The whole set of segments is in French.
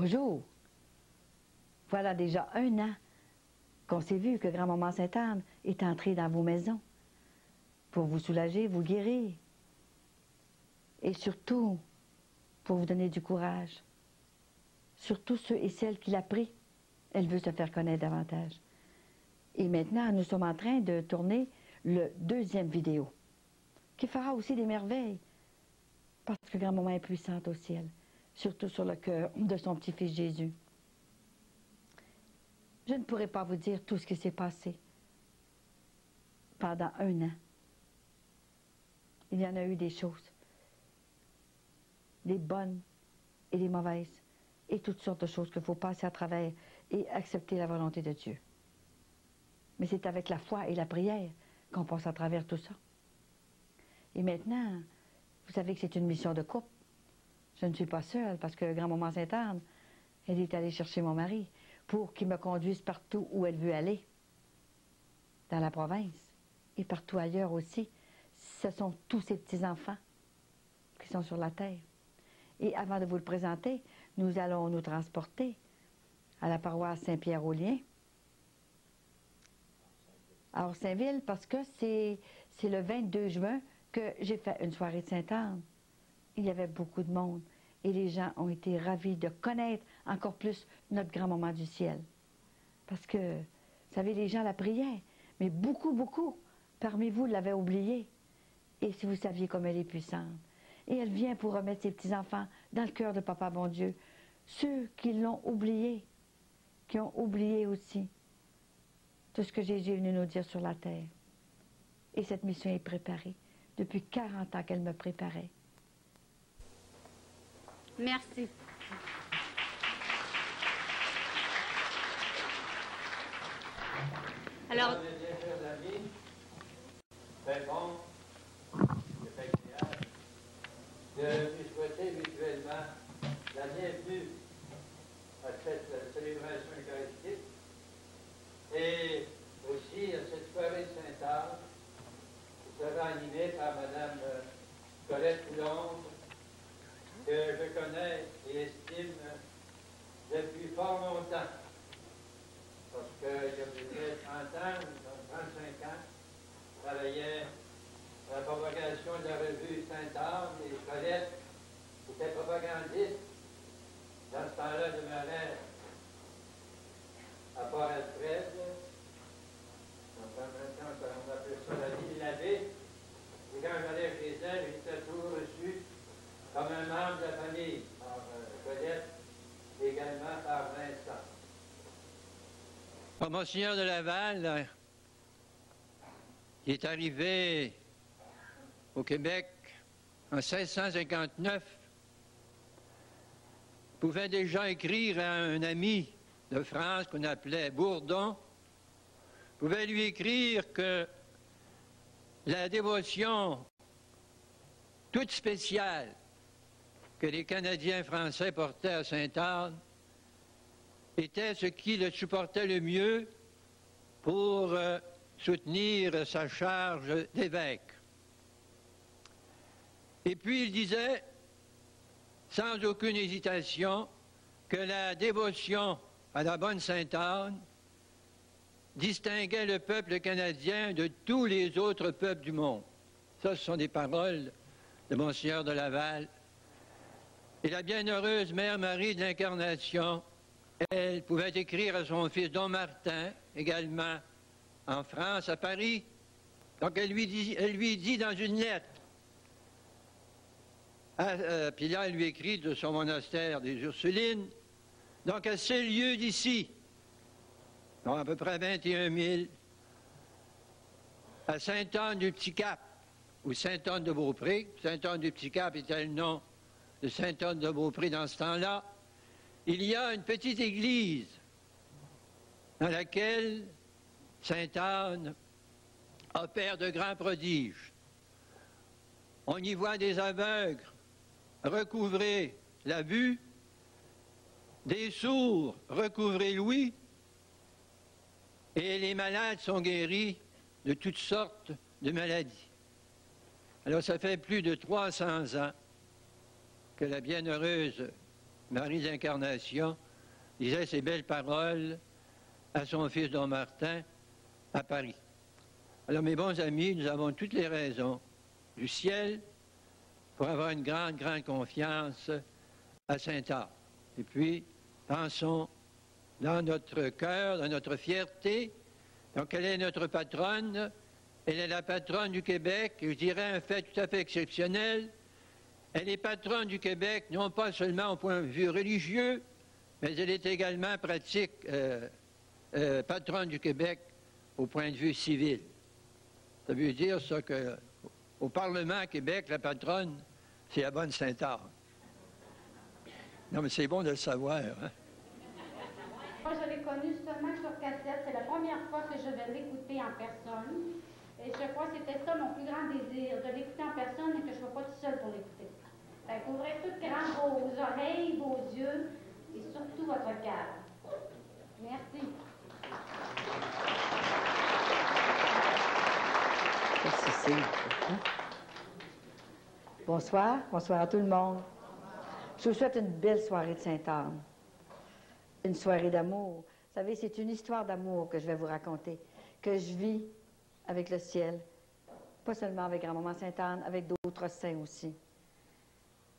Bonjour. Voilà déjà 1 an qu'on s'est vu que grand-maman Sainte-Anne est entrée dans vos maisons pour vous soulager, vous guérir et surtout pour vous donner du courage. Surtout ceux et celles qui l'a pris, elle veut se faire connaître davantage. Et maintenant, nous sommes en train de tourner le 2e vidéo qui fera aussi des merveilles parce que grand-maman est puissante au ciel, surtout sur le cœur de son petit-fils Jésus. Je ne pourrai pas vous dire tout ce qui s'est passé pendant 1 an. Il y en a eu des choses, des bonnes et des mauvaises, et toutes sortes de choses qu'il faut passer à travers et accepter la volonté de Dieu. Mais c'est avec la foi et la prière qu'on passe à travers tout ça. Et maintenant, vous savez que c'est une mission de couple. Je ne suis pas seule parce que grand-maman Sainte-Anne, elle est allée chercher mon mari pour qu'il me conduise partout où elle veut aller, dans la province et partout ailleurs aussi. Ce sont tous ces petits-enfants qui sont sur la terre. Et avant de vous le présenter, nous allons nous transporter à la paroisse Saint-Pierre-aux-Liens, à Orsainville, parce que c'est le 22 juin que j'ai fait une soirée de Sainte-Anne. Il y avait beaucoup de monde et les gens ont été ravis de connaître encore plus notre grand-maman du ciel. Parce que, vous savez, les gens la priaient, mais beaucoup parmi vous l'avaient oubliée. Et si vous saviez comme elle est puissante. Et elle vient pour remettre ses petits-enfants dans le cœur de Papa bon Dieu. Ceux qui l'ont oublié, qui ont oublié aussi tout ce que Jésus est venu nous dire sur la terre. Et cette mission est préparée. Depuis 40 ans qu'elle me préparait. Merci. Alors, très bon, c'est agréable de lui souhaiter mutuellement la bienvenue à cette célébration eucharistique et aussi à cette soirée de Sainte-Anne qui sera animée par Mme Colette Coulombe, que je connais et estime depuis fort longtemps. Parce qu'il y a peut-être 30 ans, ou 35 ans, je travaillais à la propagation de la revue Sainte-Anne et Colette était propagandiste. Dans ce temps-là, je demeurais à Port-Alfred. On appelait ça la ville de l'abbé. Et quand j'allais chez elle, j'étais toujours reçu comme un membre de la famille, par Colette et également par Vincent. Monseigneur de Laval, qui est arrivé au Québec en 1659, pouvait déjà écrire à un ami de France qu'on appelait Bourdon, pouvait lui écrire que la dévotion toute spéciale que les Canadiens français portaient à Sainte-Anne était ce qui le supportait le mieux pour soutenir sa charge d'évêque. Et puis il disait, sans aucune hésitation, que la dévotion à la bonne Sainte-Anne distinguait le peuple canadien de tous les autres peuples du monde. Ça, ce sont des paroles de Monseigneur de Laval. Et la bienheureuse Mère Marie de l'Incarnation, elle pouvait écrire à son fils Don Martin, également en France, à Paris. Donc elle lui dit dans une lettre, puis là elle lui écrit de son monastère des Ursulines, donc à ces lieux d'ici, donc à peu près 21 000, à Sainte-Anne-du-Petit-Cap, ou Sainte-Anne-de-Beaupré. Sainte-Anne-du-Petit-Cap était le nom de Sainte-Anne-de-Beaupré dans ce temps-là. Il y a une petite église dans laquelle Sainte-Anne opère de grands prodiges. On y voit des aveugles recouvrer la vue, des sourds recouvrer l'ouïe, et les malades sont guéris de toutes sortes de maladies. Alors ça fait plus de 300 ans que la bienheureuse Marie d'Incarnation, disait ces belles paroles à son fils Don Martin à Paris. Alors, mes bons amis, nous avons toutes les raisons du ciel pour avoir une grande, grande confiance à Saint-Arc. Et puis, pensons dans notre cœur, dans notre fierté. Donc, elle est notre patronne. Elle est la patronne du Québec. Je dirais un fait tout à fait exceptionnel. Elle est patronne du Québec, non pas seulement au point de vue religieux, mais elle est également patronne du Québec au point de vue civil. Ça veut dire ça qu'au Parlement à Québec, la patronne, c'est la bonne Saint-Arc. Non, mais c'est bon de le savoir. Hein? Moi, je l'ai connu seulement sur cassette. C'est la première fois que je vais l'écouter en personne. Et je crois que c'était ça mon plus grand désir, de l'écouter en personne et que je ne sois pas tout seul pour l'écouter. Fait qu'ouvrez toutes grandes vos oreilles, vos yeux et surtout votre cœur. Merci. Merci, Sylvie. Bonsoir, bonsoir à tout le monde. Je vous souhaite une belle soirée de Sainte-Anne. Une soirée d'amour. Vous savez, c'est une histoire d'amour que je vais vous raconter, que je vis avec le ciel, pas seulement avec Grand-Maman Sainte-Anne, avec d'autres saints aussi.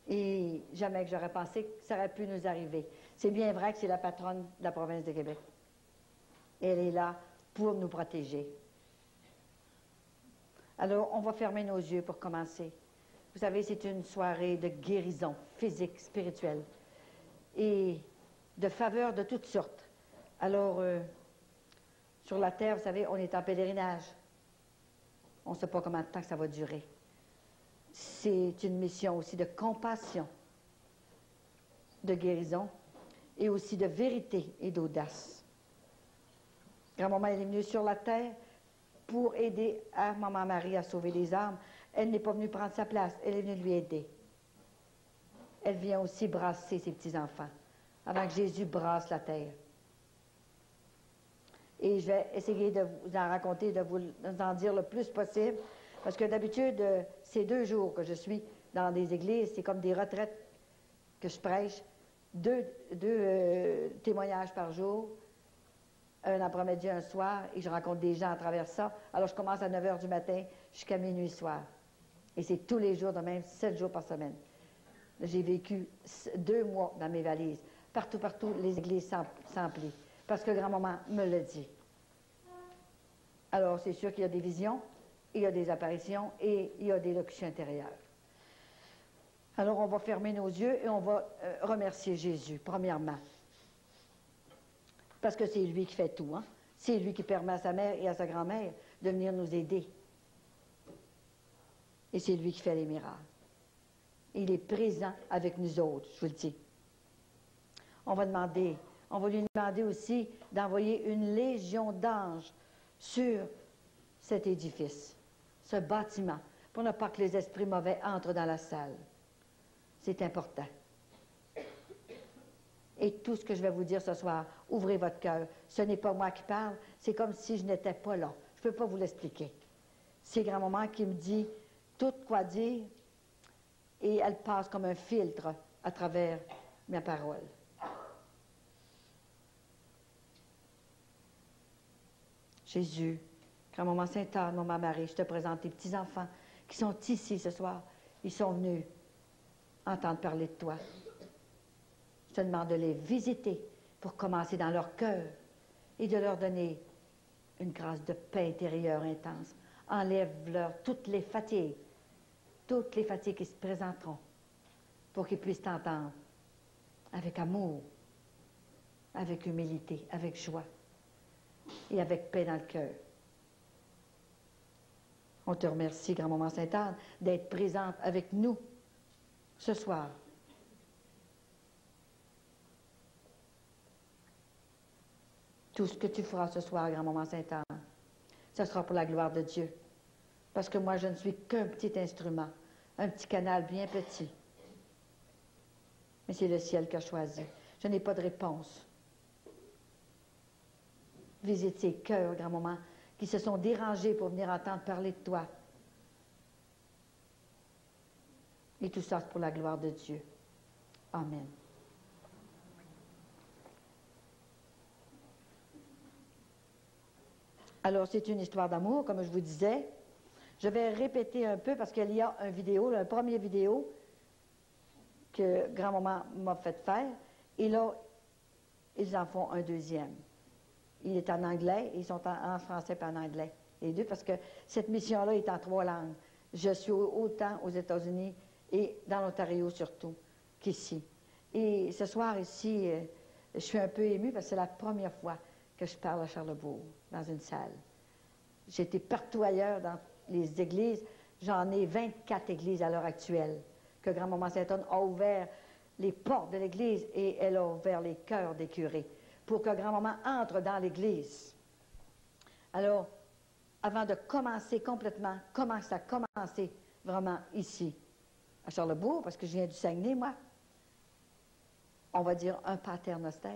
Et jamais que j'aurais pensé que ça aurait pu nous arriver. C'est bien vrai que c'est la patronne de la province de Québec. Elle est là pour nous protéger. Alors, on va fermer nos yeux pour commencer. Vous savez, c'est une soirée de guérison physique, spirituelle et de faveur de toutes sortes. Alors, sur la terre, vous savez, on est en pèlerinage. On ne sait pas combien de temps que ça va durer. C'est une mission aussi de compassion, de guérison et aussi de vérité et d'audace. Grand-maman, elle est venue sur la terre pour aider à Maman Marie à sauver les âmes. Elle n'est pas venue prendre sa place, elle est venue lui aider. Elle vient aussi brasser ses petits-enfants, avant que Jésus brasse la terre. Et je vais essayer de vous en raconter, de vous en dire le plus possible, parce que d'habitude, ces 2 jours que je suis dans des églises, c'est comme des retraites que je prêche, deux témoignages par jour, un après-midi, un soir, et je rencontre des gens à travers ça. Alors, je commence à 9 h du matin jusqu'à minuit le soir. Et c'est tous les jours, de même 7 jours par semaine. J'ai vécu 2 mois dans mes valises. Partout, les églises s'emplissent. Parce que grand-maman me l'a dit. Alors, c'est sûr qu'il y a des visions, il y a des apparitions et il y a des locutions intérieures. Alors, on va fermer nos yeux et on va remercier Jésus, premièrement. Parce que c'est lui qui fait tout, hein? C'est lui qui permet à sa mère et à sa grand-mère de venir nous aider. Et c'est lui qui fait les miracles. Il est présent avec nous autres, je vous le dis. On va lui demander aussi d'envoyer une légion d'anges sur cet édifice, ce bâtiment, pour ne pas que les esprits mauvais entrent dans la salle. C'est important. Et tout ce que je vais vous dire ce soir, ouvrez votre cœur. Ce n'est pas moi qui parle, c'est comme si je n'étais pas là. Je ne peux pas vous l'expliquer. C'est grand-maman qui me dit tout quoi dire et elle passe comme un filtre à travers ma parole. Jésus, grand-maman Sainte-Anne, maman Marie, je te présente tes petits-enfants qui sont ici ce soir. Ils sont venus entendre parler de toi. Je te demande de les visiter pour commencer dans leur cœur et de leur donner une grâce de paix intérieure intense. Enlève-leur toutes les fatigues qui se présenteront pour qu'ils puissent t'entendre avec amour, avec humilité, avec joie et avec paix dans le cœur. On te remercie, grand-maman Sainte-Anne, d'être présente avec nous ce soir. Tout ce que tu feras ce soir, grand-maman Sainte-Anne, ce sera pour la gloire de Dieu. Parce que moi, je ne suis qu'un petit instrument, un petit canal bien petit. Mais c'est le ciel qui a choisi. Je n'ai pas de réponse. Visite ces cœurs, grand-maman, qui se sont dérangés pour venir entendre parler de toi. Et tout ça, c'est pour la gloire de Dieu. Amen. Alors, c'est une histoire d'amour, comme je vous disais. Je vais répéter un peu parce qu'il y a une vidéo, un premier vidéo que grand-maman m'a fait faire. Et là, ils en font un deuxième. Il est en anglais, ils sont en français et en anglais. Les deux, parce que cette mission-là est en 3 langues. Je suis autant aux États-Unis et dans l'Ontario surtout qu'ici. Et ce soir ici, je suis un peu émue parce que c'est la première fois que je parle à Charlesbourg, dans une salle. J'ai été partout ailleurs dans les églises. J'en ai 24 églises à l'heure actuelle, que Grand-Maman Sainte-Anne a ouvert les portes de l'église et elle a ouvert les cœurs des curés pour que Grand-Maman entre dans l'église. Alors, avant de commencer complètement, comment ça a commencé vraiment ici, à Charlesbourg, parce que je viens du Saguenay, moi, on va dire un Pater Noster,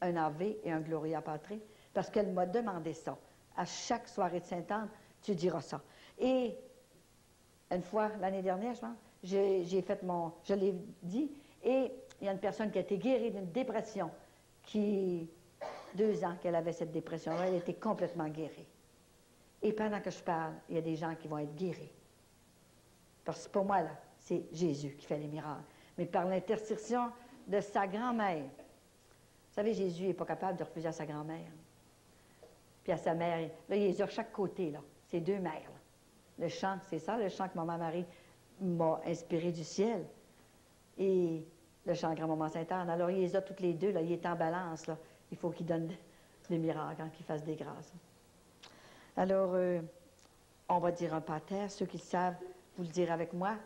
un Ave et un Gloria Patri, parce qu'elle m'a demandé ça. À chaque soirée de Sainte-Anne, tu diras ça. Et une fois, l'année dernière, je pense, j'ai fait je l'ai dit, et il y a une personne qui a été guérie d'une dépression, qui, 2 ans qu'elle avait cette dépression-là, elle était complètement guérie. Et pendant que je parle, il y a des gens qui vont être guéris. Parce que pour moi, là, c'est Jésus qui fait les miracles. Mais par l'intercession de sa grand-mère. Vous savez, Jésus n'est pas capable de refuser à sa grand-mère. Puis à sa mère. Là, il les a à chaque côté, là. Ces 2 mères, là. Le chant, c'est ça, le chant que Maman Marie m'a inspiré du ciel. Et le chant de Grand-Maman Sainte-Anne. Alors, il les a toutes les 2, là. Il est en balance, là. Il faut qu'il donne des miracles, hein, qu'il fasse des grâces. Alors, on va dire un pater. Ceux qui le savent, vous le direz avec moi.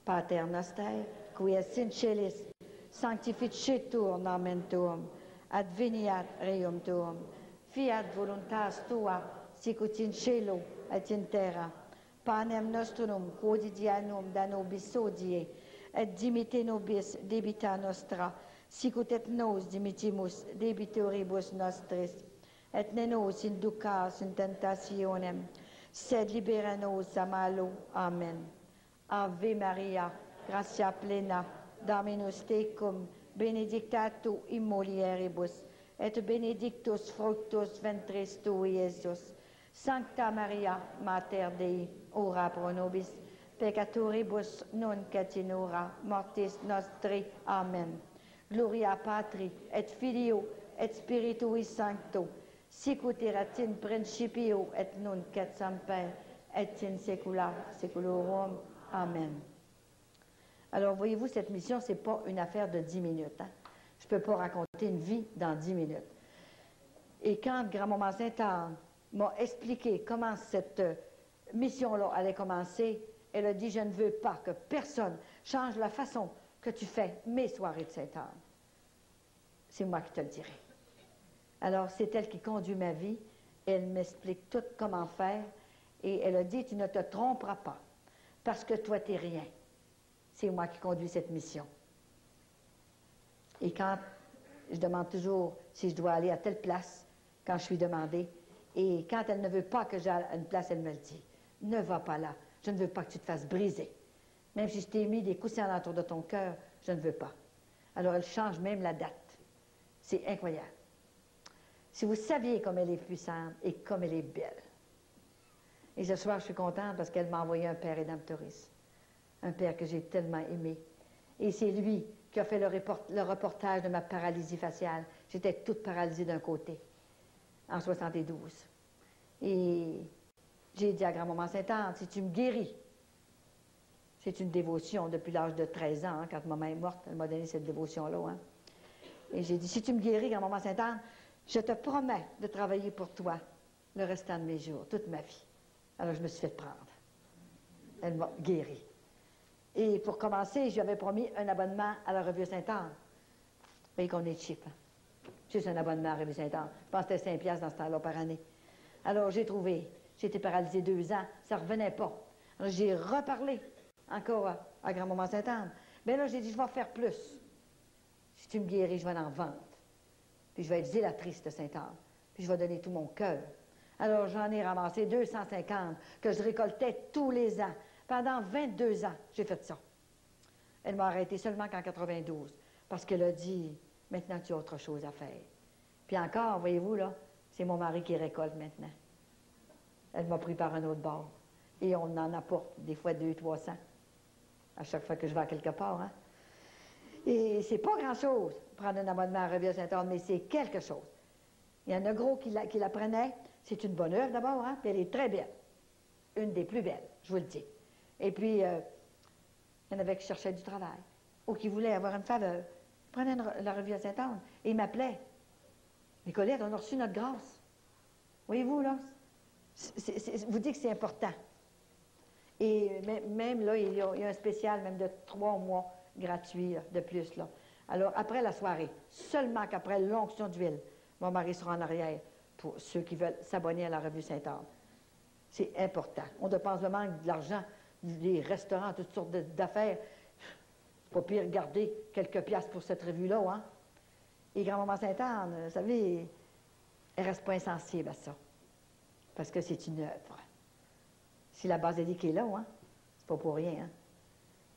Pater Noster, qui es in celis, sanctificetur nomen tuum, adveniat regnum tuum, fiat voluntas tua, sicut in cielo et in terra. Panem nostrum quotidianum da nobis hodie, et dimitte nobis debita nostra, sicut et nos dimittimus debitoribus nostris, et ne nos inducas in tentationem, sed libera nos a malo. Amen. Ave Maria, gratia plena, Dominus tecum, benedicta tu in mulieribus, et benedictus fructus ventris tui, Iesus. Sancta Maria, Mater Dei, ora pro nobis, peccatoribus nunc et in hora mortis nostri. Amen. Gloria Patri, et Filio, et Spiritui Sancto, sicut erat in principio, et nunc et semper, et in saecula saeculorum. Amen. Alors, voyez-vous, cette mission, ce n'est pas une affaire de 10 minutes. Hein? Je ne peux pas raconter une vie dans 10 minutes. Et quand Grand-Maman Sainte-Anne m'a expliqué comment cette mission-là allait commencer, elle a dit, je ne veux pas que personne change la façon que tu fais mes soirées de Sainte-Anne. C'est moi qui te le dirai. Alors, c'est elle qui conduit ma vie. Elle m'explique tout comment faire. Et elle a dit, tu ne te tromperas pas, parce que toi, tu n'es rien. C'est moi qui conduis cette mission. Et quand je demande toujours si je dois aller à telle place, quand je suis demandée, et quand elle ne veut pas que j'aille à une place, elle me le dit. Ne va pas là. Je ne veux pas que tu te fasses briser. Même si je t'ai mis des coussins alentour de ton cœur, je ne veux pas. Alors elle change même la date. C'est incroyable. Si vous saviez comme elle est puissante et comme elle est belle. Et ce soir, je suis contente parce qu'elle m'a envoyé un père rédemptoriste. Un père que j'ai tellement aimé. Et c'est lui qui a fait le reportage de ma paralysie faciale. J'étais toute paralysée d'un côté, en 72. Et j'ai dit à Grand-Maman Sainte-Anne, si tu me guéris, c'est une dévotion depuis l'âge de 13 ans, hein, quand maman est morte, elle m'a donné cette dévotion-là. Hein. Et j'ai dit, si tu me guéris, Grand-Maman Sainte-Anne, je te promets de travailler pour toi le restant de mes jours, toute ma vie. Alors je me suis fait prendre. Elle m'a guérie. Et pour commencer, je lui avais promis un abonnement à la Revue Sainte-Anne. Vous voyez qu'on est cheap. Hein? Juste un abonnement à la Revue Sainte-Anne. Je pense que c'était 5 piastres dans ce temps-là par année. Alors j'ai trouvé. J'étais paralysée 2 ans. Ça ne revenait pas. Alors j'ai reparlé encore à Grand-Maman Sainte-Anne. Bien là, j'ai dit, je vais faire plus. Si tu me guéris, je vais en vendre. Puis je vais être zélatrice de Sainte-Anne. Puis je vais donner tout mon cœur. Alors j'en ai ramassé 250 que je récoltais tous les ans. Pendant 22 ans, j'ai fait ça. Elle m'a arrêté seulement qu'en 92, parce qu'elle a dit, maintenant tu as autre chose à faire. Puis encore, voyez-vous, là, c'est mon mari qui récolte maintenant. Elle m'a pris par un autre bord. Et on en apporte des fois 200-300 à chaque fois que je vais à quelque part. Hein? Et c'est pas grand-chose, prendre un abonnement à la Revue Saint-Anne, mais c'est quelque chose. Il y en a gros qui la prenaient. C'est une bonne œuvre d'abord, hein? Puis elle est très belle. Une des plus belles, je vous le dis. Et puis, il y en avait qui cherchaient du travail ou qui voulaient avoir une faveur. Ils prenaient la Revue Saint-Anne et ils m'appelaient. Nicolette, on a reçu notre grâce. Voyez-vous, là? Vous dites que c'est important. Et même là, il y a un spécial même de 3 mois gratuit là, de plus. Là. Alors, après la soirée, seulement qu'après l'onction d'huile, mon mari sera en arrière pour ceux qui veulent s'abonner à la Revue Saint-Anne. C'est important. On dépense le manque de l'argent, des restaurants, toutes sortes d'affaires. C'est pas pire garder quelques piastres pour cette revue-là, hein? Et Grand-Maman Sainte-Anne, vous savez, elle reste pas insensible à ça. Parce que c'est une œuvre. Si la basilique est là, hein, c'est pas pour rien. Hein?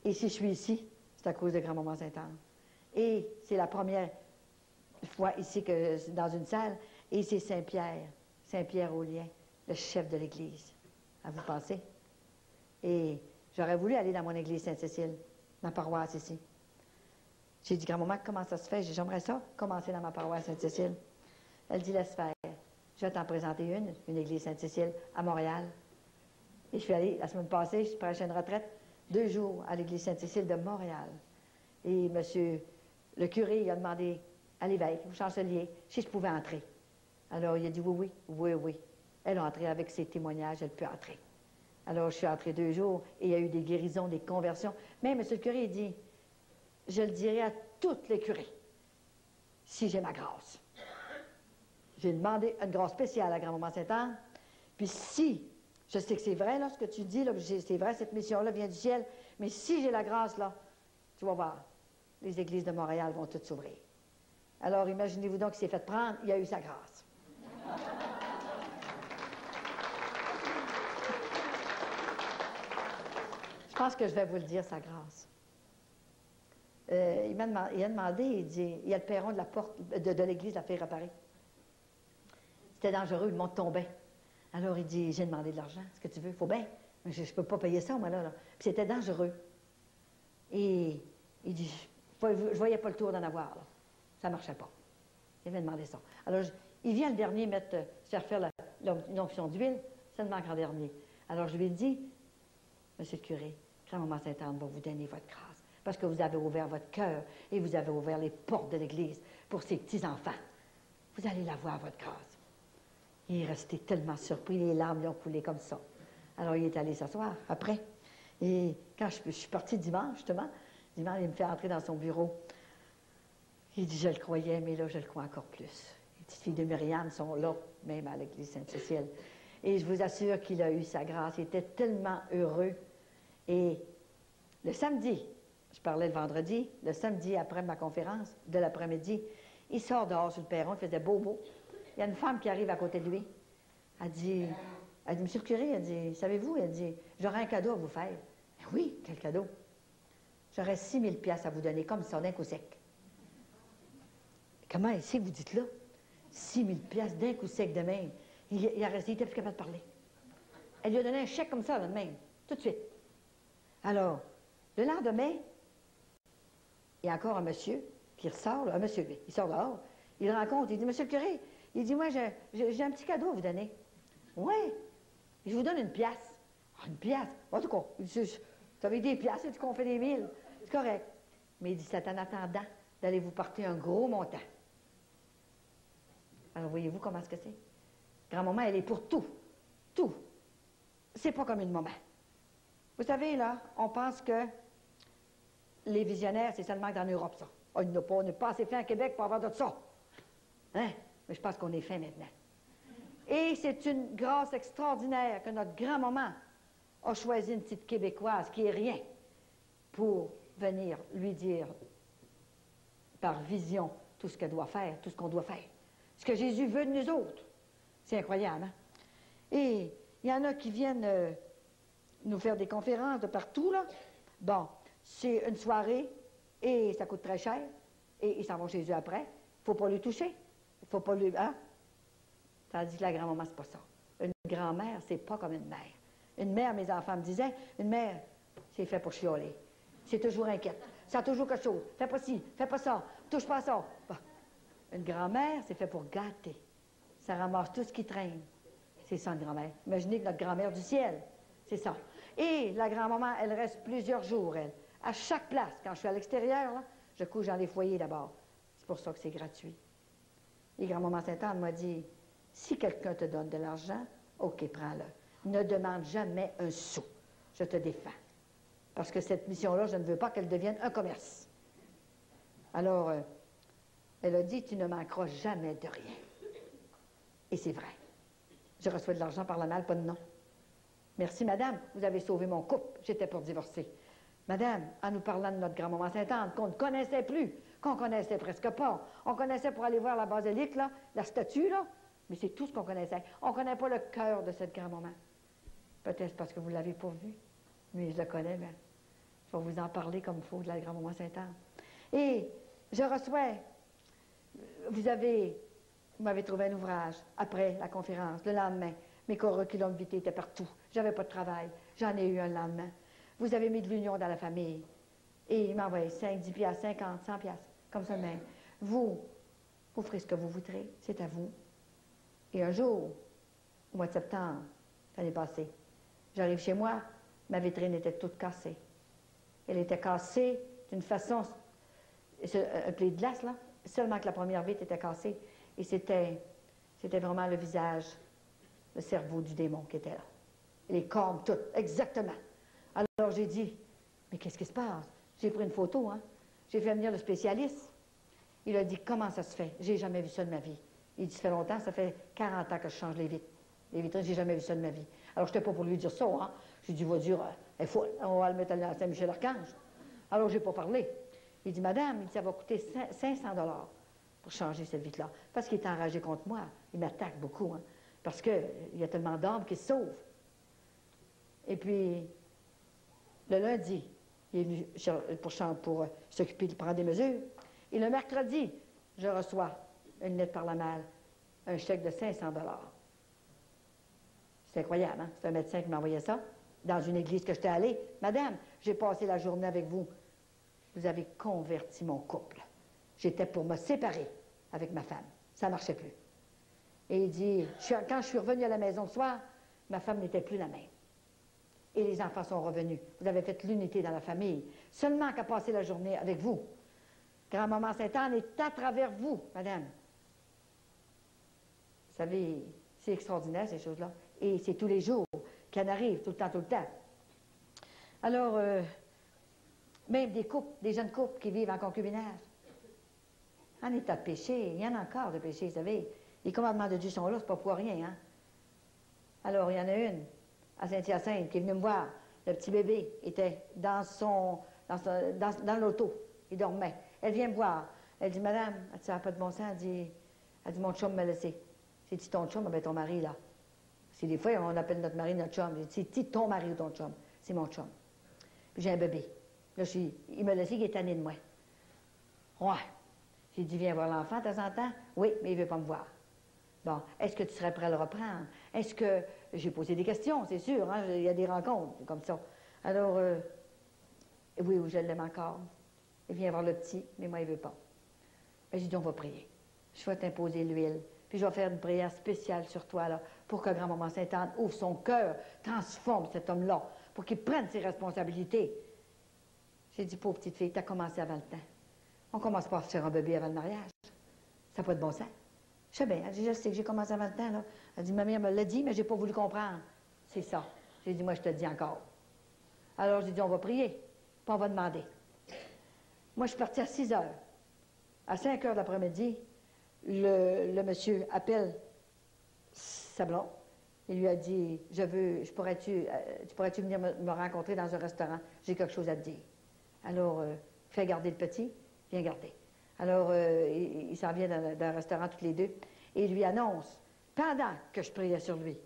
Et si je suis ici, c'est à cause de Grand-Maman Sainte-Anne. Et c'est la première fois ici que dans une salle, et c'est Saint-Pierre au lien, le chef de l'Église. À vous penser? Et j'aurais voulu aller dans mon église Sainte-Cécile, ma paroisse ici. J'ai dit, grand-maman, comment ça se fait? J'aimerais ça, commencer dans ma paroisse Sainte-Cécile. Elle dit, laisse faire. Je vais t'en présenter une église Sainte-Cécile, à Montréal. Et je suis allée, la semaine passée, je prêchais une retraite, 2 jours à l'église Sainte-Cécile de Montréal. Et monsieur, le curé, il a demandé à l'évêque, au chancelier, si je pouvais entrer. Alors, il a dit, oui. Elle est entrée avec ses témoignages, elle peut entrer. Alors, je suis entrée 2 jours, et il y a eu des guérisons, des conversions. Mais monsieur le curé, il dit, je le dirai à tous les curés, si j'ai ma grâce. J'ai demandé une grâce spéciale à Grand-Maman Sainte-Anne. Puis si, je sais que c'est vrai, là, ce que tu dis, là, c'est vrai, cette mission-là vient du ciel, mais si j'ai la grâce, là, tu vas voir, les églises de Montréal vont toutes s'ouvrir. Alors, imaginez-vous donc qu'il s'est fait prendre, il a eu sa grâce. Je pense que je vais vous le dire, sa grâce. Il a demandé, il dit, il y a le perron de la porte de l'église, la fait réparer. C'était dangereux, le monde tombait. Alors il dit, j'ai demandé de l'argent, est-ce que tu veux? Faut bien, je ne peux pas payer ça, moi, là. Puis c'était dangereux. Et il dit, je ne voyais pas le tour d'en avoir, là. Ça ne marchait pas. Il avait demandé ça. Alors, il vient le dernier se faire l'onction d'huile, ça me manque en dernier. Alors je lui ai dit, monsieur le curé, Grand-Maman Sainte-Anne va vous donner votre grâce, parce que vous avez ouvert votre cœur et vous avez ouvert les portes de l'Église pour ses petits-enfants. Vous allez la voir, votre grâce. Il est resté tellement surpris, les larmes lui ont coulé comme ça. Alors, il est allé s'asseoir après. Et quand je suis partie dimanche, justement, dimanche, il me fait entrer dans son bureau. Il dit, je le croyais, mais là, je le crois encore plus. Les petites filles de Myriam sont là, même à l'église Sainte-Cécile. Et je vous assure qu'il a eu sa grâce. Il était tellement heureux. Et le samedi, je parlais le vendredi, le samedi après ma conférence, de l'après-midi, il sort dehors sur le perron, il faisait beau. Il y a une femme qui arrive à côté de lui. Elle dit, monsieur le curé, elle dit, savez-vous, elle dit, j'aurais un cadeau à vous faire. Oui, quel cadeau? J'aurais 6 000 piastres à vous donner, comme ça, d'un coup sec. Comment ici, vous dites là? 6 000 piastres d'un coup sec de même. Il était plus capable de parler. Elle lui a donné un chèque comme ça, de même, tout de suite. Alors, le lendemain, il y a encore un monsieur qui ressort, un monsieur, lui, il sort dehors, il le rencontre, il dit, monsieur le curé, il dit, moi, j'ai un petit cadeau à vous donner. Oui, je vous donne 1 piastre. Ah, 1 piastre? En tout cas, vous avez des piastres, c'est qu'on fait des 1000. C'est correct. Mais il dit, c'est en attendant d'aller vous porter un gros montant. Alors, voyez-vous comment est-ce que c'est? Grand-maman, elle est pour tout. Tout. C'est pas comme une maman. Vous savez, là, on pense que les visionnaires, c'est seulement dans l'Europe, ça. Oh, on n'est pas assez fait en Québec pour avoir de ça. Hein? Mais je pense qu'on est fait maintenant. Et c'est une grâce extraordinaire que notre grand-maman a choisi une petite Québécoise qui est rien pour venir lui dire par vision tout ce qu'elle doit faire, tout ce qu'on doit faire. Ce que Jésus veut de nous autres. C'est incroyable, hein? Et il y en a qui viennent nous faire des conférences de partout, là. Bon, c'est une soirée et ça coûte très cher et ils s'en vont chez eux après. Il ne faut pas les toucher. Il ne faut pas lui... Hein? Tandis que la grand-maman, c'est pas ça. Une grand-mère, c'est pas comme une mère. Une mère, mes enfants me disaient, une mère, c'est fait pour chialer. C'est toujours inquiète. Ça a toujours quelque chose. Fais pas ci, fais pas ça, touche pas à ça. Bon. Une grand-mère, c'est fait pour gâter. Ça ramasse tout ce qui traîne. C'est ça, une grand-mère. Imaginez que notre grand-mère du ciel, c'est ça. Et la grand-maman, elle reste plusieurs jours, elle. À chaque place, quand je suis à l'extérieur, là, je couche dans les foyers d'abord. C'est pour ça que c'est gratuit. Et grand-maman Sainte-Anne m'a dit, si quelqu'un te donne de l'argent, OK, prends-le. Ne demande jamais un sou. Je te défends. Parce que cette mission-là, je ne veux pas qu'elle devienne un commerce. Alors, elle a dit, tu ne manqueras jamais de rien. Et c'est vrai. Je reçois de l'argent par la malle, pas de nom. Merci, madame, vous avez sauvé mon couple. J'étais pour divorcer. Madame, en nous parlant de notre grand-maman Sainte-Anne, qu'on ne connaissait plus, qu'on connaissait presque pas. On connaissait pour aller voir la basilique, là, la statue, là, mais c'est tout ce qu'on connaissait. On ne connaît pas le cœur de cette grand-maman. Peut-être parce que vous ne l'avez pas vue, mais je la connais, bien. Je vais vous en parler comme il faut de la grand-maman Sainte-Anne. Et je reçois, vous m'avez trouvé un ouvrage après la conférence, le lendemain. Mes curriculum vitae étaient partout. J'avais pas de travail. J'en ai eu un le lendemain. Vous avez mis de l'union dans la famille. Et il m'a envoyé 5, 10 piastres, 50, 100 piastres, comme ça même. Vous ferez ce que vous voudrez. C'est à vous. Et un jour, au mois de septembre, l'année passée, j'arrive chez moi, ma vitrine était toute cassée. Elle était cassée d'une façon, un pli de glace, là, seulement que la première vitre était cassée. Et c'était vraiment le visage, le cerveau du démon qui était là. Les cornes, toutes, exactement. Alors j'ai dit, mais qu'est-ce qui se passe? J'ai pris une photo, hein. J'ai fait venir le spécialiste. Il a dit, comment ça se fait? J'ai jamais vu ça de ma vie. Il dit, ça fait longtemps, ça fait 40 ans que je change les vitres. Les vitrines, j'ai jamais vu ça de ma vie. Alors, je n'étais pas pour lui dire ça, hein. J'ai dit, va dire, elle est folle, on va le mettre à Saint-Michel-Archange. Alors, je n'ai pas parlé. Il dit, madame, ça va coûter 500 $ pour changer cette vitre-là. Parce qu'il est enragé contre moi. Il m'attaque beaucoup, hein. Parce qu'il y a tellement d'âmes qui se sauvent. Et puis, le lundi, il est venu pour s'occuper de prendre des mesures. Et le mercredi, je reçois une lettre par la malle, un chèque de 500 $. C'est incroyable, hein? C'est un médecin qui m'a envoyé ça, dans une église que j'étais allée. Madame, j'ai passé la journée avec vous. Vous avez converti mon couple. J'étais pour me séparer avec ma femme. Ça ne marchait plus. Et il dit, quand je suis revenue à la maison le soir, ma femme n'était plus la même. Et les enfants sont revenus. Vous avez fait l'unité dans la famille. Seulement qu'à passer la journée avec vous. Grand-maman Sainte-Anne est à travers vous, madame. Vous savez, c'est extraordinaire, ces choses-là. Et c'est tous les jours qu'elle arrive, tout le temps, tout le temps. Alors, même des couples, des jeunes couples qui vivent en concubinage. En état de péché, il y en a encore de péché, vous savez. Les commandements de Dieu sont là, c'est pas pour rien, hein. Alors, il y en a une, à Saint-Hyacinthe, qui est venue me voir. Le petit bébé était dans l'auto. Il dormait. Elle vient me voir. Elle dit, madame, ça n'a pas de bon sens. Elle dit, mon chum m'a laissé. J'ai dit, ton chum, ben ton mari, là. C'est des fois, on appelle notre mari notre chum. J'ai dit, c'est ton mari ou ton chum? C'est mon chum. Puis j'ai un bébé. Là, il m'a laissé, il est tanné de moi. Ouais. J'ai dit, viens voir l'enfant de temps en temps. Oui, mais il ne veut pas me voir. Bon, est-ce que tu serais prêt à le reprendre? Est-ce que... J'ai posé des questions, c'est sûr, hein? Il y a des rencontres comme ça. Alors, oui, je l'aime encore. Il vient voir le petit, mais moi, il ne veut pas. Ben, j'ai dit, on va prier. Je vais t'imposer l'huile, puis je vais faire une prière spéciale sur toi, là, pour que grand-maman Sainte-Anne ouvre son cœur, transforme cet homme-là, pour qu'il prenne ses responsabilités. J'ai dit, pauvre petite fille, tu as commencé avant le temps. On ne commence pas à faire un bébé avant le mariage. Ça n'a pas de bon sens. Je sais bien, je sais que j'ai commencé avant le temps, là. Elle dit, ma mère me l'a dit, mais je n'ai pas voulu comprendre. C'est ça. J'ai dit, moi, je te le dis encore. Alors, j'ai dit, on va prier, puis on va demander. Moi, je suis partie à 6 heures. À 5 heures l'après-midi, le monsieur appelle Sablon. Il lui a dit, tu pourrais-tu venir me rencontrer dans un restaurant? J'ai quelque chose à te dire. Alors, fais garder le petit, viens garder. Alors, il s'en vient dans un restaurant tous les deux, et il lui annonce, pendant que je priais sur lui,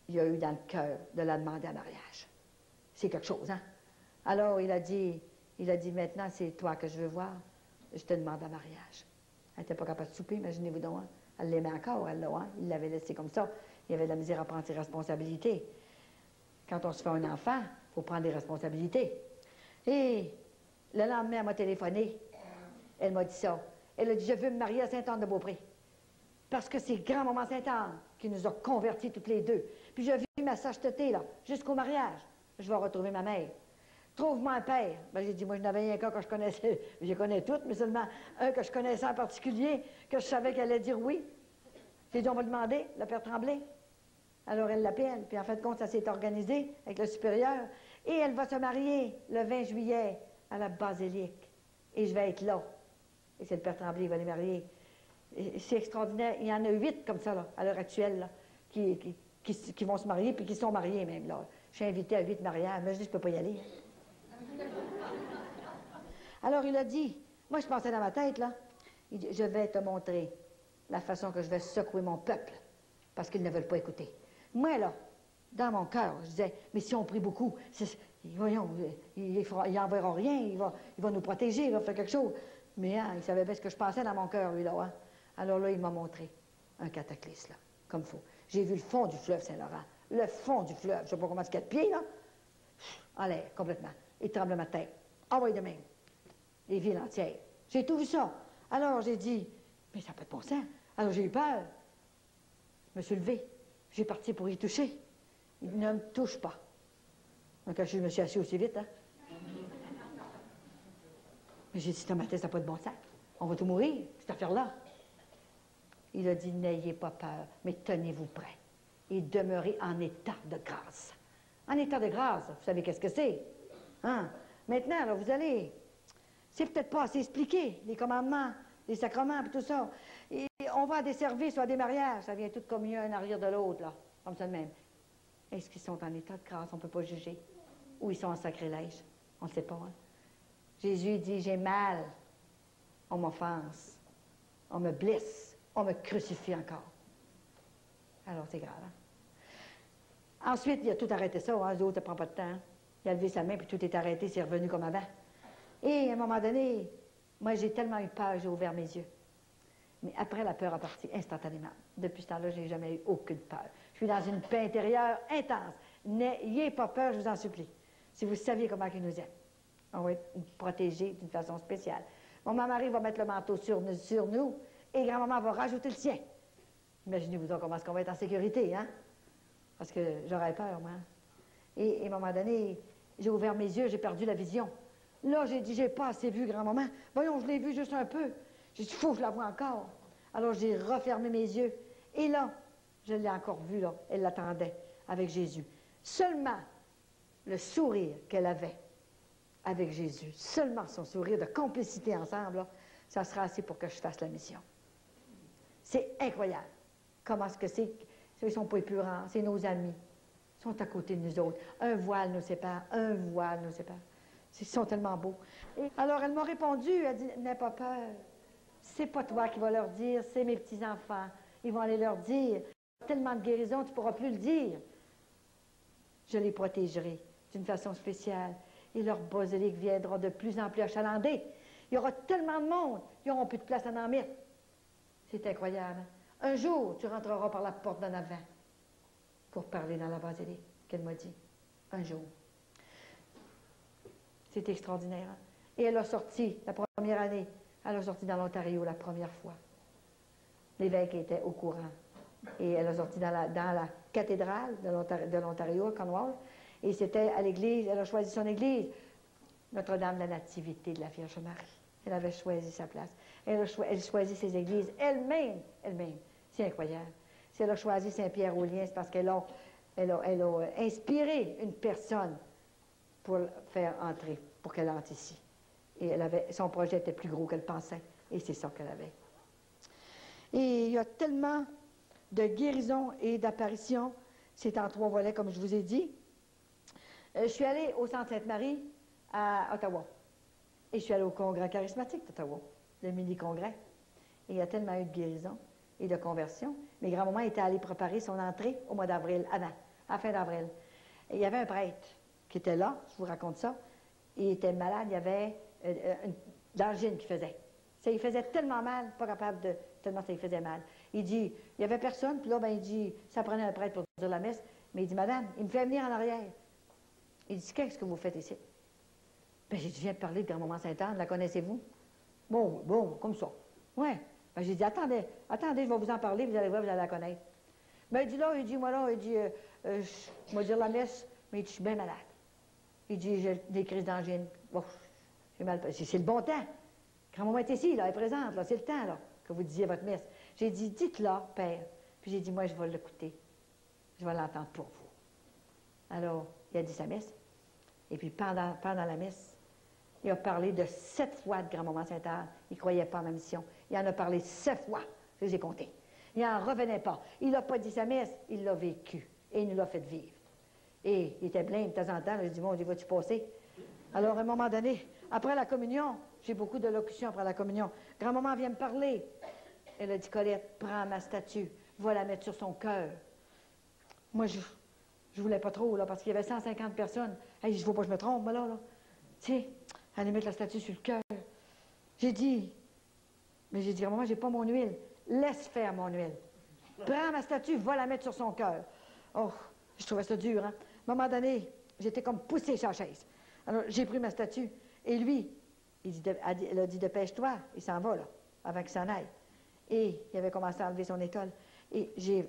il y a eu dans le cœur de la demander en mariage. C'est quelque chose, hein? Alors, il a dit, maintenant, c'est toi que je veux voir, je te demande en mariage. Elle n'était pas capable de souper, imaginez-vous donc, hein? Elle l'aimait encore, elle, là, hein? Il l'avait laissé comme ça. Il y avait de la misère à prendre ses responsabilités. Quand on se fait un enfant, il faut prendre des responsabilités. Et le lendemain, elle m'a téléphoné. Elle m'a dit ça. Elle a dit, je veux me marier à Sainte-Anne-de-Beaupré. Parce que c'est grand-maman Sainte-Anne qui nous a convertis toutes les deux. Puis je vis ma sainteté, là, jusqu'au mariage. Je vais retrouver ma mère. Trouve-moi un père. Ben, j'ai dit, moi, je n'avais rien qu'un que je connaissais. Je les connais toutes, mais seulement un que je connaissais en particulier, que je savais qu'elle allait dire oui. J'ai dit, on va demander, le père Tremblay. Alors, elle l'appelle. Puis, en fin de compte, ça s'est organisé avec le supérieur. Et elle va se marier le 20 juillet à la basilique. Et je vais être là. Et c'est le père Tremblay qui va les marier. C'est extraordinaire. Il y en a 8 comme ça, là, à l'heure actuelle, là, qui vont se marier, puis qui sont mariés même, là. Je suis invitée à 8 mariages, mais je dis, je ne peux pas y aller. Alors, il a dit, moi, je pensais dans ma tête, là, il dit, je vais te montrer la façon que je vais secouer mon peuple, parce qu'ils ne veulent pas écouter. Moi, là, dans mon cœur, je disais, mais si on prie beaucoup, voyons, il n'enverra rien, il va nous protéger, il va faire quelque chose. Mais hein, il savait bien ce que je pensais dans mon cœur, lui, là. Hein. Alors là, il m'a montré un cataclysme, là, comme il faut. J'ai vu le fond du fleuve Saint-Laurent, le fond du fleuve, je ne sais pas comment c'est 4 pieds, là, en l'air, complètement. Et tremblement de terre. Envoyé de même. Les villes entières. J'ai tout vu ça. Alors, j'ai dit, mais ça n'a pas de bon sens. Alors, j'ai eu peur. Je me suis levée. J'ai parti pour y toucher. Il ne me touche pas. Donc, je me suis assis aussi vite, hein. Mais j'ai dit, Tomatin, ça n'a pas de bon sens. On va tout mourir, cette affaire-là. Il a dit, n'ayez pas peur, mais tenez-vous prêts. Et demeurez en état de grâce. En état de grâce, vous savez qu'est-ce que c'est? Hein? Maintenant, là, vous allez... C'est peut-être pas assez expliqué, les commandements, les sacrements, et tout ça. Et on va à des services ou à des mariages, ça vient tout comme un arrière de l'autre, là, comme ça de même. Est-ce qu'ils sont en état de grâce? On ne peut pas juger. Ou ils sont en sacrilège? On ne sait pas, hein? Jésus dit, j'ai mal, on m'offense, on me blesse, on me crucifie encore. Alors, c'est grave, hein? Ensuite, il a tout arrêté ça, hein? Les autres, ça prend pas de temps. Il a levé sa main, puis tout est arrêté, c'est revenu comme avant. Et à un moment donné, moi, j'ai tellement eu peur, j'ai ouvert mes yeux. Mais après, la peur a parti instantanément. Depuis ce temps-là, je n'ai jamais eu aucune peur. Je suis dans une paix intérieure intense. N'ayez pas peur, je vous en supplie. Si vous saviez comment il nous aime, on va être protégés d'une façon spéciale. Mon mari va mettre le manteau sur nous et grand-maman va rajouter le sien. Imaginez-vous donc comment est-ce qu'on va être en sécurité, hein? Parce que j'aurais peur, moi. Et à un moment donné, j'ai ouvert mes yeux, j'ai perdu la vision. Là, j'ai dit, j'ai pas assez vu grand-maman. Voyons, je l'ai vu juste un peu. J'ai dit, faut que je la vois encore. Alors, j'ai refermé mes yeux. Et là, je l'ai encore vue, là. Elle l'attendait avec Jésus. Seulement le sourire qu'elle avait avec Jésus, seulement son sourire de complicité ensemble, là, ça sera assez pour que je fasse la mission. C'est incroyable. Comment est-ce que c'est? Ils ne sont pas épurants, c'est nos amis. Ils sont à côté de nous autres. Un voile nous sépare, un voile nous sépare. Ils sont tellement beaux. Et alors, elle m'a répondu, elle dit, n'aie pas peur. C'est pas toi qui vas leur dire, c'est mes petits-enfants. Ils vont aller leur dire. Tellement de guérison, tu ne pourras plus le dire. Je les protégerai d'une façon spéciale. Et leur basilique viendra de plus en plus achalandée. Il y aura tellement de monde, ils n'auront plus de place à en mettre. C'est incroyable. Un jour, tu rentreras par la porte d'en avant pour parler dans la basilique, qu'elle m'a dit. Un jour. C'est extraordinaire. Hein? Et elle a sorti, la première année, elle a sorti dans l'Ontario la première fois. L'évêque était au courant. Et elle a sorti dans la cathédrale de l'Ontario, à Cornwall. Et c'était à l'église, elle a choisi son église, Notre-Dame de la Nativité de la Vierge Marie. Elle avait choisi sa place. Elle choisit ses églises elle-même. C'est incroyable. Si elle a choisi Saint-Pierre-aux-Liens, c'est parce qu'elle a inspiré une personne pour le faire entrer, pour qu'elle entre ici. Et son projet était plus gros qu'elle pensait. Et c'est ça qu'elle avait. Et il y a tellement de guérisons et d'apparitions. C'est en 3 volets, comme je vous ai dit. Je suis allée au Centre Sainte-Marie à Ottawa. Et je suis allée au Congrès charismatique d'Ottawa, le mini-congrès. Et il y a tellement eu de guérisons et de conversions. Mais grand-maman était allée préparer son entrée au mois d'avril, à la fin d'avril. Et il y avait un prêtre qui était là, je vous raconte ça. Il était malade, il y avait une angine qui faisait. Ça lui faisait tellement mal, pas capable de... tellement ça lui faisait mal. Il dit, il n'y avait personne, puis là, ben, il dit, ça prenait un prêtre pour dire la messe. Mais il dit, madame, il me fait venir en arrière. Il dit, qu'est-ce que vous faites ici? Ben, j'ai dit, je viens de parler de Grand-Maman Sainte-Anne, la connaissez-vous? Bon, comme ça. Ouais. Ben, j'ai dit, attendez, je vais vous en parler, vous allez voir, vous allez la connaître. Ben, il dit, je vais dire la messe, mais il dit, je suis bien malade. Il dit, j'ai des crises d'angine. Bon, j'ai mal. C'est le bon temps. Grand-maman est ici, là, elle est présente, là, c'est le temps, là, que vous disiez votre messe. J'ai dit, dites-la, Père. Puis j'ai dit, moi, je vais l'écouter. Je vais l'entendre pour vous. Alors, il a dit sa messe. Et puis, pendant la messe, il a parlé de 7 fois de Grand-Maman Sainte-Anne. Il ne croyait pas à ma mission. Il en a parlé 7 fois. Je les ai comptés. Il n'en revenait pas. Il n'a pas dit sa messe, il l'a vécu. Et il nous l'a fait vivre. Et il était plein de temps en temps. Je dis, bon, je vas-tu passer? Alors, à un moment donné, après la communion, j'ai beaucoup de locutions après la communion. Grand-maman vient me parler. Elle a dit, Colette, prends ma statue, va la mettre sur son cœur. Moi, je voulais pas trop, là, parce qu'il y avait 150 personnes. Hey, je ne veux pas que je me trompe, moi, là. Tu sais, aller mettre la statue sur le cœur. J'ai dit, Grand-maman, j'ai pas mon huile. Laisse faire mon huile. Prends ma statue, va la mettre sur son cœur. Oh, je trouvais ça dur, hein. À un moment donné, j'étais comme poussée sur la chaise. Alors, j'ai pris ma statue, et lui, elle a dit, dépêche-toi, il s'en va, là, avant qu'il s'en aille. Et il avait commencé à enlever son étole. Et j'ai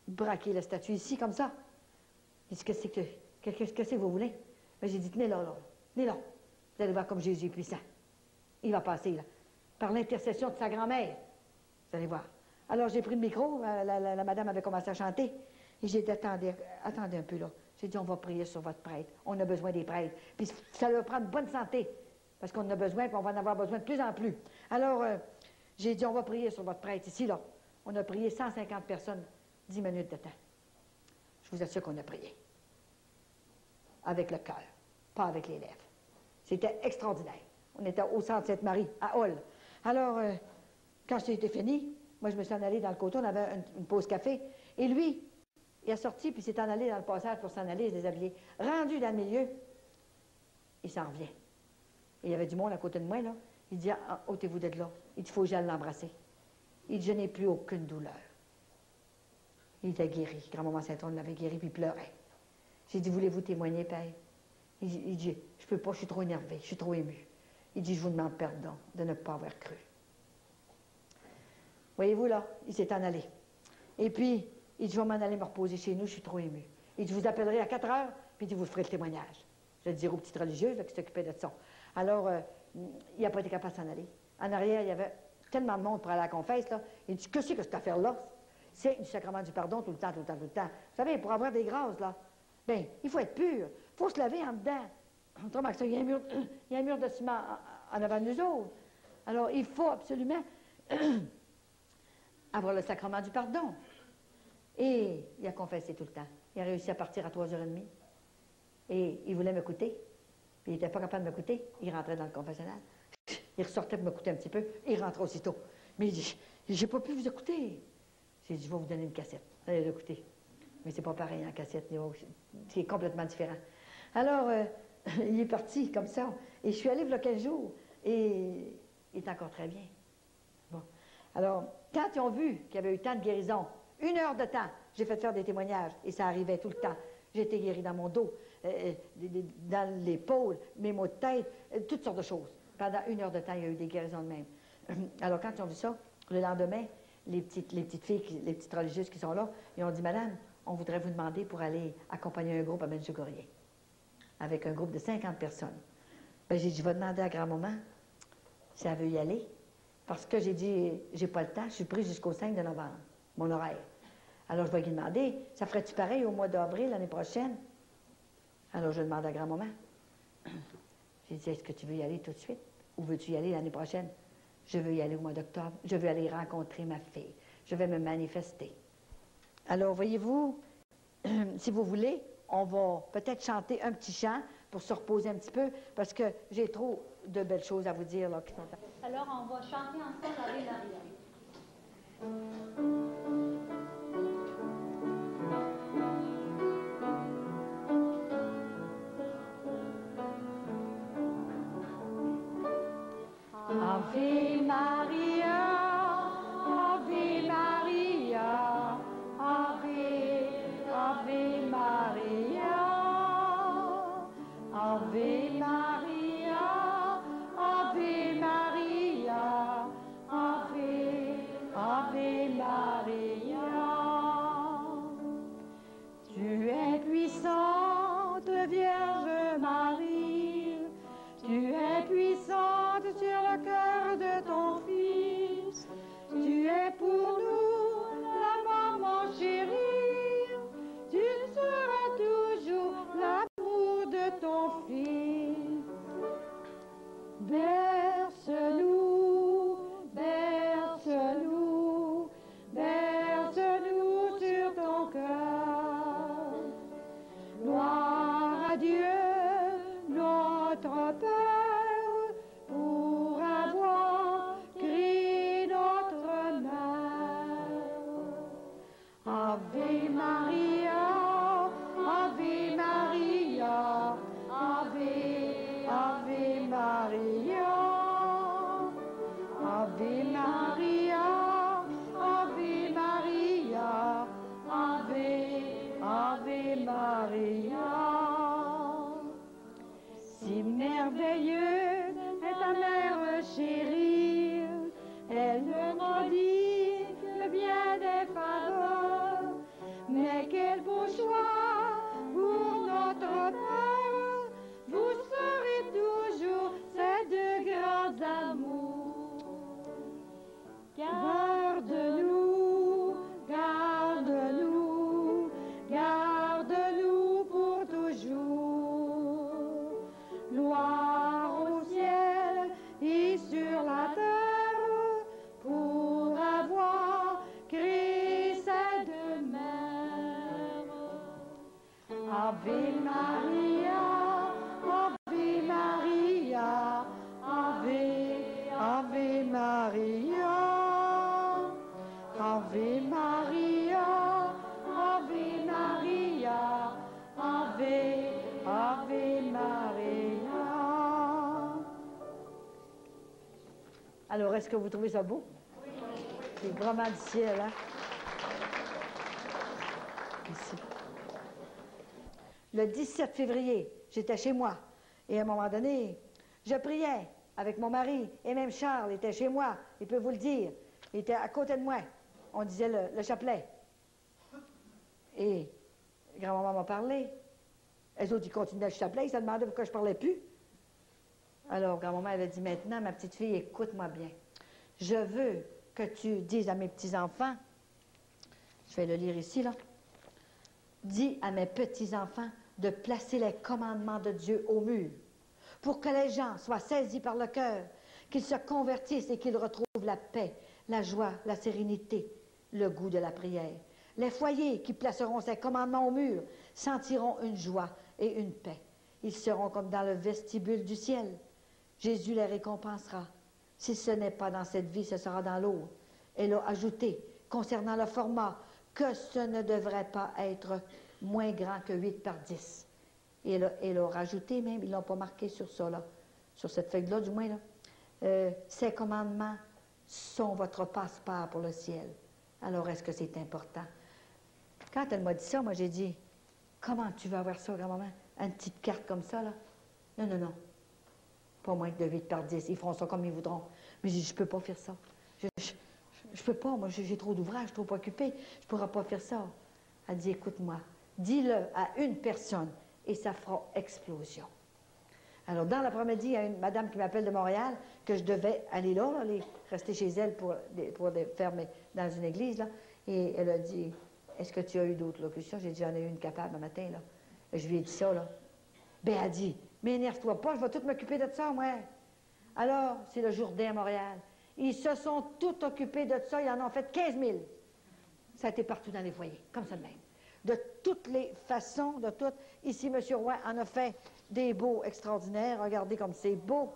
braqué la statue ici, comme ça. Il dit, qu'est-ce que vous voulez? Mais j'ai dit, tenez là. Vous allez voir comme Jésus est puissant. Il va passer, là, par l'intercession de sa grand-mère. Vous allez voir. Alors, j'ai pris le micro, la madame avait commencé à chanter, et j'ai dit, attendez un peu, là. J'ai dit, on va prier sur votre prêtre. On a besoin des prêtres. Puis ça leur prend de bonne santé, parce qu'on en a besoin, puis on va en avoir besoin de plus en plus. Alors, j'ai dit, on va prier sur votre prêtre ici, là. On a prié 150 personnes, 10 minutes de temps. Je vous assure qu'on a prié. Avec le cœur, pas avec les lèvres. C'était extraordinaire. On était au centre Sainte-Marie, à Hall. Alors, quand c'était fini, moi, je me suis en allée dans le côté, on avait une pause café, et lui, il est sorti, puis il s'est en allé dans le passage pour s'en aller, se déshabiller. Rendu dans le milieu, il s'en revient. Et il y avait du monde à côté de moi, là. Il dit, ôtez-vous de là. Il dit, il faut que j'aille l'embrasser. Il dit, je n'ai plus aucune douleur. Il était guéri. Grand-maman Saint-Anne l'avait guéri, puis il pleurait. J'ai dit, voulez-vous témoigner, Père? Il dit, je ne peux pas, je suis trop énervé, je suis trop ému. Il dit, je vous demande pardon de ne pas avoir cru. Voyez-vous, là, il s'est en allé. Et puis, il dit, je vais m'en aller me reposer chez nous, je suis trop ému. Il dit, je vous appellerai à 4 heures, puis il dit, vous ferez le témoignage. Je le dirai aux petites religieuses là, qui s'occupaient de ça. Alors, il n'a pas été capable de s'en aller. En arrière, il y avait tellement de monde pour aller à la confesse, là. Il dit, que c'est que cette affaire-là? C'est du sacrement du pardon tout le temps. Vous savez, pour avoir des grâces, là, bien, il faut être pur. Il faut se laver en dedans. Autrement que ça, il y a un mur de ciment en avant de nous autres. Alors, il faut absolument avoir le sacrement du pardon. Et il a confessé tout le temps. Il a réussi à partir à 3h30. Et il voulait m'écouter. Puis il n'était pas capable de m'écouter. Il rentrait dans le confessionnal. Il ressortait pour m'écouter un petit peu. Et il rentrait aussitôt. Mais il dit, j'ai pas pu vous écouter. J'ai dit, je vais vous donner une cassette. Allez l'écouter. Mais c'est pas pareil en cassette. C'est complètement différent. Alors, il est parti comme ça. Et je suis allée il y a 15 jours. Et il est encore très bien. Bon. Alors, quand ils ont vu qu'il y avait eu tant de guérison, 1 heure de temps, j'ai fait faire des témoignages. Et ça arrivait tout le temps. J'ai été guérie dans mon dos, dans l'épaule, mes maux de tête, toutes sortes de choses. Pendant 1 heure de temps, il y a eu des guérisons de même. Alors, quand ils ont vu ça, le lendemain, les petites filles, les petites religieuses qui sont là, ils ont dit, Madame, on voudrait vous demander pour aller accompagner un groupe à Medjugorje, avec un groupe de 50 personnes. Bien, j'ai dit, je vais demander à grand-maman si elle veut y aller, parce que j'ai dit, j'ai pas le temps, je suis prise jusqu'au 5 de novembre, mon horaire. Alors, je vais lui demander, ça ferait-tu pareil au mois d'avril, l'année prochaine? Alors, je demande à grand-maman. J'ai dit, est-ce que tu veux y aller tout de suite, ou veux-tu y aller l'année prochaine? Je veux y aller au mois d'octobre, je veux aller rencontrer ma fille, je vais me manifester. Alors, voyez-vous, si vous voulez, on va peut-être chanter un petit chant pour se reposer un petit peu, parce que j'ai trop de belles choses à vous dire, là, qui sont... Alors, on va chanter ensemble Ave Maria. Ave Maria, Ave Maria. Ave Maria, Ave Maria, Ave, Ave Maria, Ave Maria, Ave Maria, Ave, Ave Maria. Si merveilleux est ta mère chérie, elle ne prodigue le bien des faveurs, mais quel beau choix pour notre Père, vous serez toujours ces deux grands amours. Garde-nous, garde-nous, garde-nous pour toujours. Gloire au ciel et sur la terre pour avoir créé ces deux mères. Ave Maria, Ave Maria, Ave, Ave Maria, Ave Maria, Ave Maria, Ave, Ave Maria. Alors, est-ce que vous trouvez ça beau? C'est vraiment du ciel, hein? Ici. Le 17 février, j'étais chez moi. Et à un moment donné, je priais avec mon mari. Et même Charles était chez moi. Il peut vous le dire. Il était à côté de moi. On disait le chapelet. Et grand-maman m'a parlé. Les autres, ils continuaient le chapelet. Ils se demandaient pourquoi je ne parlais plus. Alors, grand-maman avait dit, maintenant, ma petite fille, écoute-moi bien. Je veux que tu dises à mes petits-enfants, je vais le lire ici, là. Dis à mes petits-enfants de placer les commandements de Dieu au mur pour que les gens soient saisis par le cœur, qu'ils se convertissent et qu'ils retrouvent la paix, la joie, la sérénité, le goût de la prière. Les foyers qui placeront ces commandements au mur sentiront une joie et une paix. Ils seront comme dans le vestibule du ciel. Jésus les récompensera. Si ce n'est pas dans cette vie, ce sera dans l'autre. Elle a ajouté, concernant le format, que ce ne devrait pas être moins grand que 8 par 10. Et elle a rajouté même, ils ne l'ont pas marqué sur ça, là, sur cette feuille-là, du moins, là. Ces commandements sont votre passeport pour le ciel. Alors, est-ce que c'est important? Quand elle m'a dit ça, moi, j'ai dit, comment tu vas avoir ça, grand-maman? Une petite carte comme ça, là? Non, non, non. Pas moins que de 8 par 10. Ils feront ça comme ils voudront. Mais j'ai dit, je ne peux pas faire ça. Je ne peux pas, moi, j'ai trop d'ouvrages, trop occupé. Je ne pourrai pas faire ça. Elle dit, écoute-moi, dis-le à une personne et ça fera explosion. Alors, dans l'après-midi, il y a une madame qui m'appelle de Montréal, que je devais aller là, rester chez elle pour faire dans une église, là. Et elle a dit, est-ce que tu as eu d'autres locutions? J'ai dit, j'en ai eu une capable un matin, là. Et je lui ai dit ça, là. Ben, elle dit, mais énerve-toi pas, je vais tout m'occuper de ça, moi. Alors, c'est le Jourdain à Montréal. Ils se sont tous occupés de ça, ils en ont fait 15 000. Ça a été partout dans les foyers, comme ça de même. De toutes les façons, de toutes. Ici, M. Roy en a fait des beaux extraordinaires. Regardez comme c'est beau.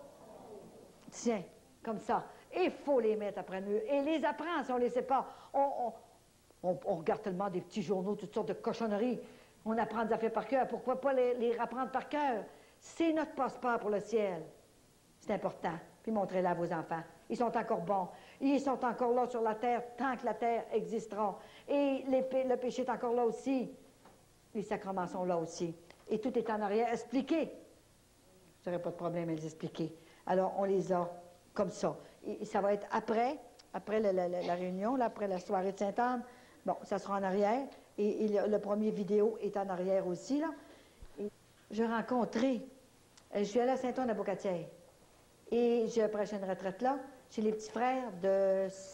Tiens, comme ça. Il faut les mettre après nous. Et les apprendre si on ne les sait pas. On regarde tellement des petits journaux, toutes sortes de cochonneries. On apprend des affaires par cœur. Pourquoi pas les apprendre par cœur? C'est notre passeport pour le ciel. C'est important. Puis montrez-le à vos enfants. Ils sont encore bons. Ils sont encore là sur la terre tant que la terre existera. Et le péché est encore là aussi. Les sacrements sont là aussi. Et tout est en arrière. Expliqué. Je n'aurais pas de problème à les expliquer. Alors, on les a comme ça. Et ça va être après la réunion, là, après la soirée de Sainte-Anne. Bon, ça sera en arrière. Et le premier vidéo est en arrière aussi, là. Et j'ai rencontré, je suis allée à Saint-Anne-à-Beaucatière. Et j'ai prêché une retraite là, chez les petits frères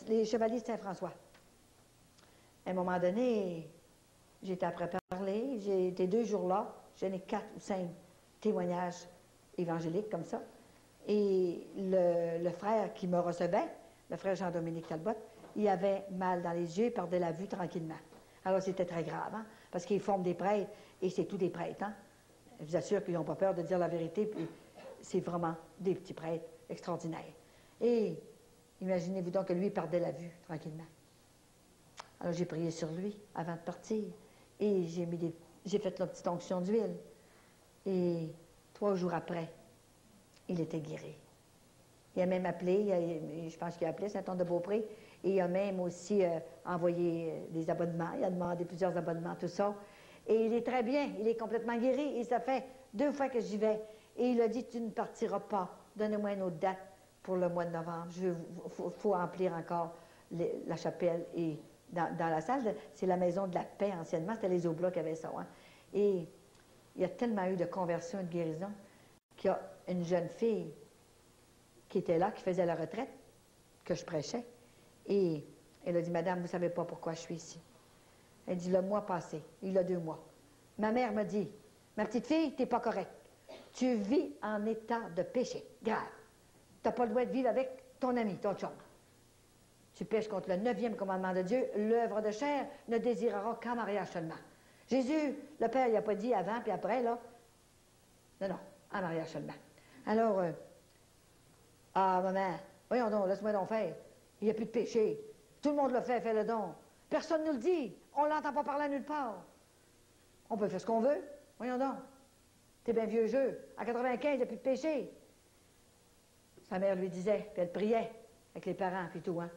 les Chevaliers de Saint-François. À un moment donné, j'étais après parler, j'ai été 2 jours là, j'en ai 4 ou 5 témoignages évangéliques comme ça. Et le frère qui me recevait, le frère Jean-Dominique Talbot, il avait mal dans les yeux, il perdait la vue tranquillement. Alors c'était très grave, hein, parce qu'ils forment des prêtres, et c'est tous des prêtres. Hein. Je vous assure qu'ils n'ont pas peur de dire la vérité, puis c'est vraiment des petits prêtres extraordinaires. Et imaginez-vous donc que lui, il perdait la vue tranquillement. Alors j'ai prié sur lui avant de partir. Et j'ai fait la petite onction d'huile. Et 3 jours après, il était guéri. Il a même appelé, je pense qu'il a appelé Saint-Anne-de-Beaupré, et il a même aussi envoyé des abonnements. Il a demandé plusieurs abonnements, tout ça. Et il est très bien, il est complètement guéri. Et ça fait 2 fois que j'y vais. Et il a dit, tu ne partiras pas. Donnez-moi une autre date pour le mois de novembre. Il faut remplir encore la chapelle. Et dans la salle, c'est la maison de la paix anciennement. C'était les Oblats qui avaient ça. Hein. Et il y a tellement eu de conversion et de guérison qu'il y a une jeune fille qui était là, qui faisait la retraite, que je prêchais. Et elle a dit, Madame, vous ne savez pas pourquoi je suis ici. Elle dit, le mois passé, il y a 2 mois. Ma mère me dit, ma petite fille, tu n'es pas correcte. Tu vis en état de péché grave. Tu n'as pas le droit de vivre avec ton ami, ton chum. Tu pèches contre le 9e commandement de Dieu, l'œuvre de chair ne désirera qu'en mariage seulement. Jésus, le Père, il n'a pas dit avant puis après, là. Non, non, en mariage seulement. Alors, ah, maman, voyons donc, laisse-moi donc faire. Il n'y a plus de péché. Tout le monde le fait, fais-le donc. Personne ne nous le dit. On ne l'entend pas parler nulle part. On peut faire ce qu'on veut. Voyons donc. C'est bien vieux jeu. En 95, il n'y a plus de péché. Sa mère lui disait, puis elle priait avec les parents, puis tout, hein.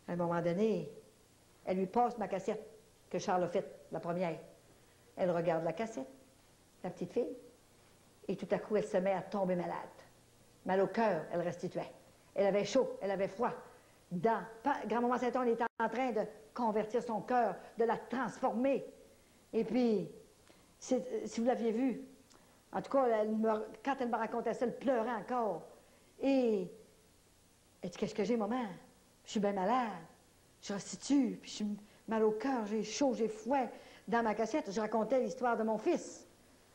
À un moment donné, elle lui passe ma cassette que Charles a faite, la première. Elle regarde la cassette, la petite fille, et tout à coup, elle se met à tomber malade. Mal au cœur, elle restituait. Elle avait chaud, elle avait froid. Grand-maman Saint-Anne était en train de convertir son cœur, de la transformer. Et puis, si vous l'aviez vu, en tout cas, quand elle me racontait ça, elle pleurait encore. Et elle dit, qu'est-ce que j'ai, maman? Je suis bien malade. Je restitue, puis je suis mal au cœur, j'ai chaud, j'ai froid. Dans ma cassette, je racontais l'histoire de mon fils,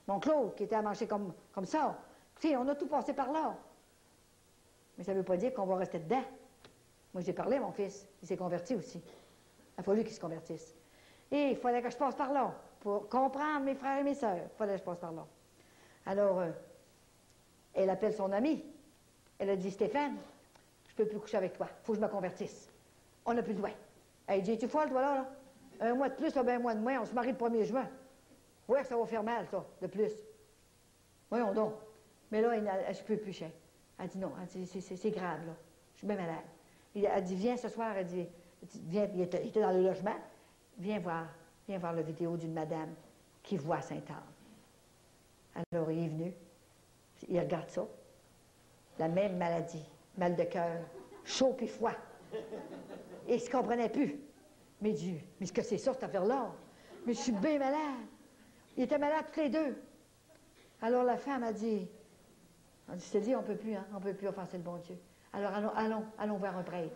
mon Claude, qui était à manger comme ça. Écoutez, on a tout passé par là. Mais ça ne veut pas dire qu'on va rester dedans. Moi, j'ai parlé à mon fils. Il s'est converti aussi. Il a fallu qu'il se convertisse. Et il fallait que je passe par là. Pour comprendre mes frères et mes sœurs, il fallait que je passe par là. Alors, elle appelle son ami. Elle a dit, Stéphane, je ne peux plus coucher avec toi. Il faut que je me convertisse. On n'a plus le droit. Elle dit, es-tu folle, toi, là? 1 mois de plus, là, ben 1 mois de moins, on se marie le 1er juin. Ouais, ça va faire mal, ça, de plus. Voyons donc. Mais là, elle ne peut plus, chien. Elle dit, non, c'est grave, là. Je suis bien malade. Elle dit, viens ce soir, elle dit, viens, il était dans le logement, viens voir la vidéo d'une madame qui voit Sainte-Anne. Alors, il est venu, il regarde ça, la même maladie, mal de cœur, chaud puis froid. Et il ne se comprenait plus. Mais Dieu, mais ce que c'est ça, cette affaire-là? Mais je suis bien malade. Ils étaient malades tous les deux. Alors la femme a dit, je te dis, on ne peut plus, hein, on ne peut plus offenser le bon Dieu. Alors allons voir un prêtre.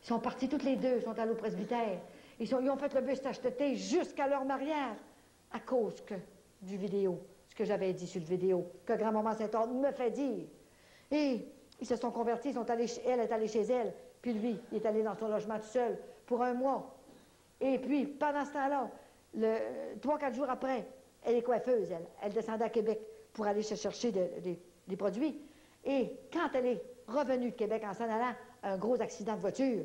Ils sont partis toutes les deux, ils sont allés au presbytère. Ils ont fait le bus acheté jusqu'à leur mariage à cause du vidéo, ce que j'avais dit sur le vidéo, que grand-maman Saint-Anne me fait dire. Et ils se sont convertis, elle est allée chez elle, puis lui, il est allé dans son logement tout seul pour 1 mois. Et puis, pendant ce temps-là, 3-4 jours après, elle est coiffeuse, elle descendait à Québec pour aller se chercher des produits. Et quand elle est revenue de Québec en s'en allant, un gros accident de voiture,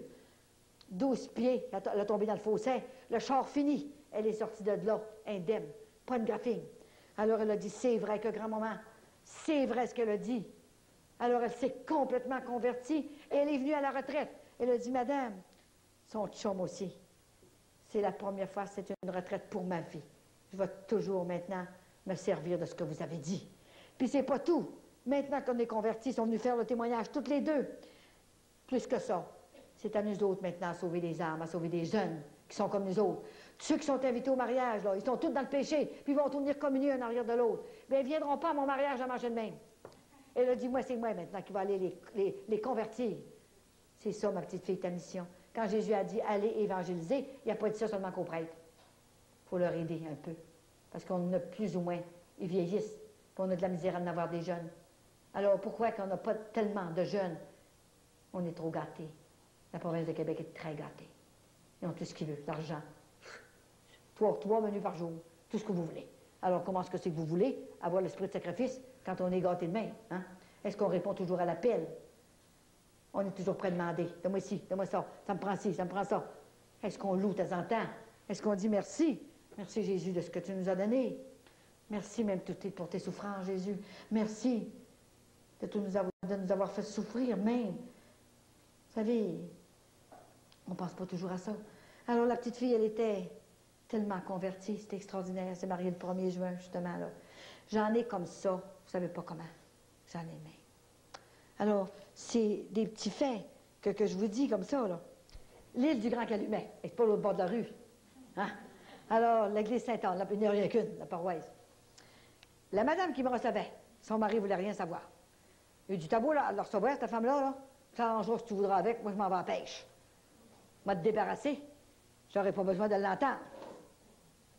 12 pieds, elle a tombé dans le fossé, le char fini, elle est sortie de là, indemne, pas une graphine. Alors elle a dit, c'est vrai que grand-maman, c'est vrai ce qu'elle a dit. Alors elle s'est complètement convertie et elle est venue à la retraite. Elle a dit, madame, son chum aussi, c'est la première fois, c'est une retraite pour ma vie. Je vais toujours maintenant me servir de ce que vous avez dit. Puis c'est pas tout. Maintenant qu'on est convertis, ils sont venus faire le témoignage, toutes les deux. Plus que ça, c'est à nous autres maintenant à sauver des âmes, à sauver des jeunes qui sont comme nous autres. Ceux qui sont invités au mariage, là, ils sont tous dans le péché, puis ils vont tout venir communier un arrière de l'autre. Bien, ils ne viendront pas à mon mariage à manger de même. Elle a dit, moi, c'est moi maintenant qui va aller les convertir. C'est ça, ma petite fille, ta mission. Quand Jésus a dit, allez évangéliser, il n'a pas dit ça seulement qu'aux prêtres. Il faut leur aider un peu. Parce qu'on a plus ou moins, ils vieillissent, puis on a de la misère à en avoir des jeunes. Alors, pourquoi qu'on n'a pas tellement de jeunes? On est trop gâtés. La province de Québec est très gâtée. Ils ont tout ce qu'ils veulent, l'argent. 3 menus par jour, tout ce que vous voulez. Alors, comment est-ce que c'est que vous voulez avoir l'esprit de sacrifice quand on est gâté de même? Hein? Est-ce qu'on répond toujours à l'appel? On est toujours prêt à demander. Donne-moi ci, donne-moi ça, ça me prend ci, ça me prend ça. Est-ce qu'on loue de temps en temps? Est-ce qu'on dit merci? Merci Jésus de ce que tu nous as donné. Merci même pour tes souffrances, Jésus. Merci de nous avoir fait souffrir même. Vous savez, on ne pense pas toujours à ça. Alors la petite fille, elle était tellement convertie, c'était extraordinaire. Elle s'est mariée le 1er juin, justement, là. J'en ai comme ça, vous ne savez pas comment. J'en ai même. Alors, c'est des petits faits que je vous dis comme ça, là. L'île du Grand Calumet, elle n'est pas l'autre bord de la rue. Hein? Alors, l'église Sainte-Anne, il n'y a rien qu'une, la paroisse. La madame qui me recevait, son mari ne voulait rien savoir. Il dit, t'as beau là, le recevoir, cette femme-là, là, ça arrangera si tu voudras avec, moi je m'en vais à la pêche. Moi te débarrasser, j'aurais pas besoin de l'entendre.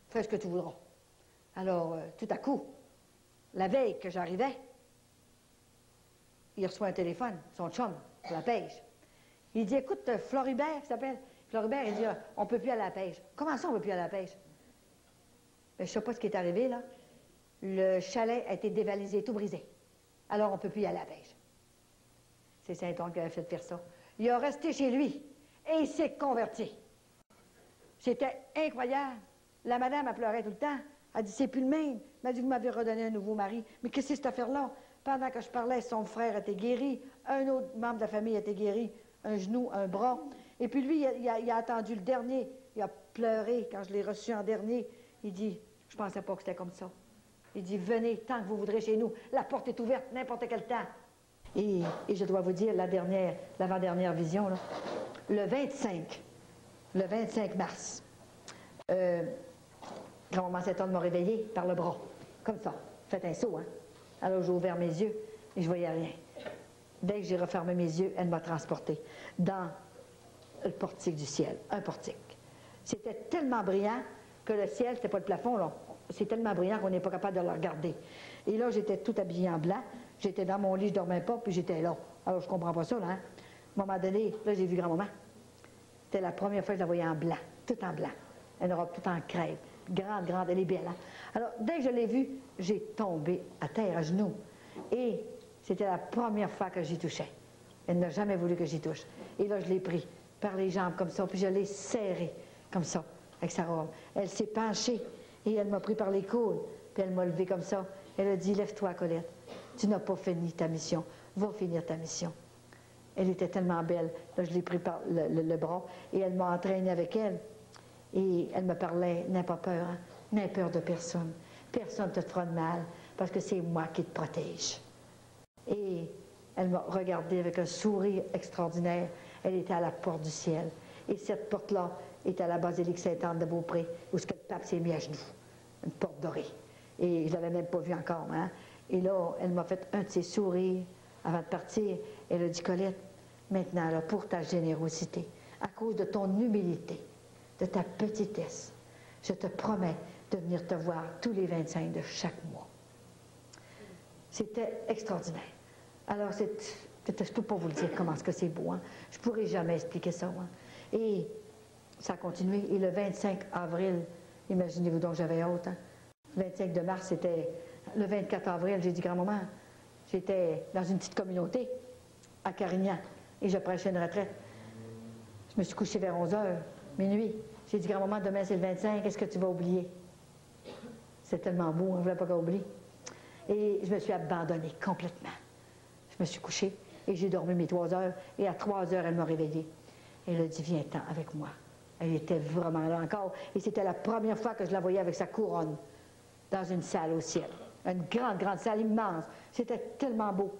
Fais ce que tu voudras. Alors, tout à coup, la veille que j'arrivais, il reçoit un téléphone, son chum, pour la pêche. Il dit, écoute, Floribert, qui s'appelle, Floribert, il dit, on ne peut plus aller à la pêche. Comment ça, on ne peut plus aller à la pêche? Ben, je ne sais pas ce qui est arrivé, là. Le chalet a été dévalisé, tout brisé. Alors, on ne peut plus y aller à la pêche. C'est Saint-Anne qui avait fait faire ça. Il a resté chez lui et il s'est converti. C'était incroyable. La madame a pleuré tout le temps. Elle dit, c'est plus le même. Elle m'a dit, vous m'avez redonné un nouveau mari. Mais qu'est-ce que c'est cette affaire-là? Pendant que je parlais, son frère était guéri. Un autre membre de la famille était guéri. Un genou, un bras. Et puis lui, il a attendu le dernier. Il a pleuré quand je l'ai reçu en dernier. Il dit, je ne pensais pas que c'était comme ça. Il dit, venez tant que vous voudrez chez nous. La porte est ouverte n'importe quel temps. Et je dois vous dire, l'avant-dernière vision, là, le 25 mars, grand-maman Sainte-Anne m'a réveillée par le bras, comme ça. Faites un saut, hein. Alors j'ai ouvert mes yeux et je voyais rien. Dès que j'ai refermé mes yeux, elle m'a transportée dans le portique du ciel, un portique. C'était tellement brillant que le ciel, c'était pas le plafond, là. C'est tellement brillant qu'on n'est pas capable de le regarder. Et là, j'étais tout habillée en blanc. J'étais dans mon lit, je ne dormais pas, puis j'étais là. Alors, je ne comprends pas ça, là. Hein? À un moment donné, là, j'ai vu grand-maman. C'était la première fois que je la voyais en blanc, tout en blanc. Une robe toute en crève. Grande, grande, elle est belle, hein? Alors, dès que je l'ai vue, j'ai tombé à terre, à genoux. Et c'était la première fois que j'y touchais. Elle n'a jamais voulu que j'y touche. Et là, je l'ai pris par les jambes comme ça, puis je l'ai serré comme ça, avec sa robe. Elle s'est penchée et elle m'a pris par les coudes, puis elle m'a levé comme ça. Elle a dit, lève-toi, Colette. Tu n'as pas fini ta mission. Va finir ta mission. Elle était tellement belle. Là, je l'ai pris par le bras et elle m'a entraîné avec elle. Et elle me parlait, n'aie pas peur, hein? N'aie peur de personne. Personne ne te fera de mal parce que c'est moi qui te protège. Et elle m'a regardé avec un sourire extraordinaire. Elle était à la porte du ciel. Et cette porte-là était à la basilique Sainte-Anne de Beaupré, où le pape s'est mis à genoux. Une porte dorée. Et je ne l'avais même pas vue encore, hein? Et là, elle m'a fait un de ses sourires avant de partir. Elle a dit, Colette, maintenant, là, pour ta générosité, à cause de ton humilité, de ta petitesse, je te promets de venir te voir tous les 25 de chaque mois. C'était extraordinaire. Alors, je ne peux pas vous le dire comment est-ce que c'est beau. Hein? Je ne pourrais jamais expliquer ça. Hein? Et ça a continué. Et le 25 avril, imaginez-vous donc, j'avais hâte. Hein? Le 25 de mars, c'était... Le 24 avril, j'ai dit, grand-maman, j'étais dans une petite communauté à Carignan et je prêchais une retraite. Je me suis couchée vers 11h, minuit. J'ai dit, grand-maman, demain c'est le 25, qu'est-ce que tu vas oublier? C'est tellement beau, hein, je ne voulais pas qu'on oublie. Et je me suis abandonnée complètement. Je me suis couchée et j'ai dormi mes 3 heures et à 3 heures, elle m'a réveillée. Elle a dit, viens-t'en avec moi. Elle était vraiment là encore et c'était la première fois que je la voyais avec sa couronne dans une salle au ciel. Une grande, grande salle immense. C'était tellement beau.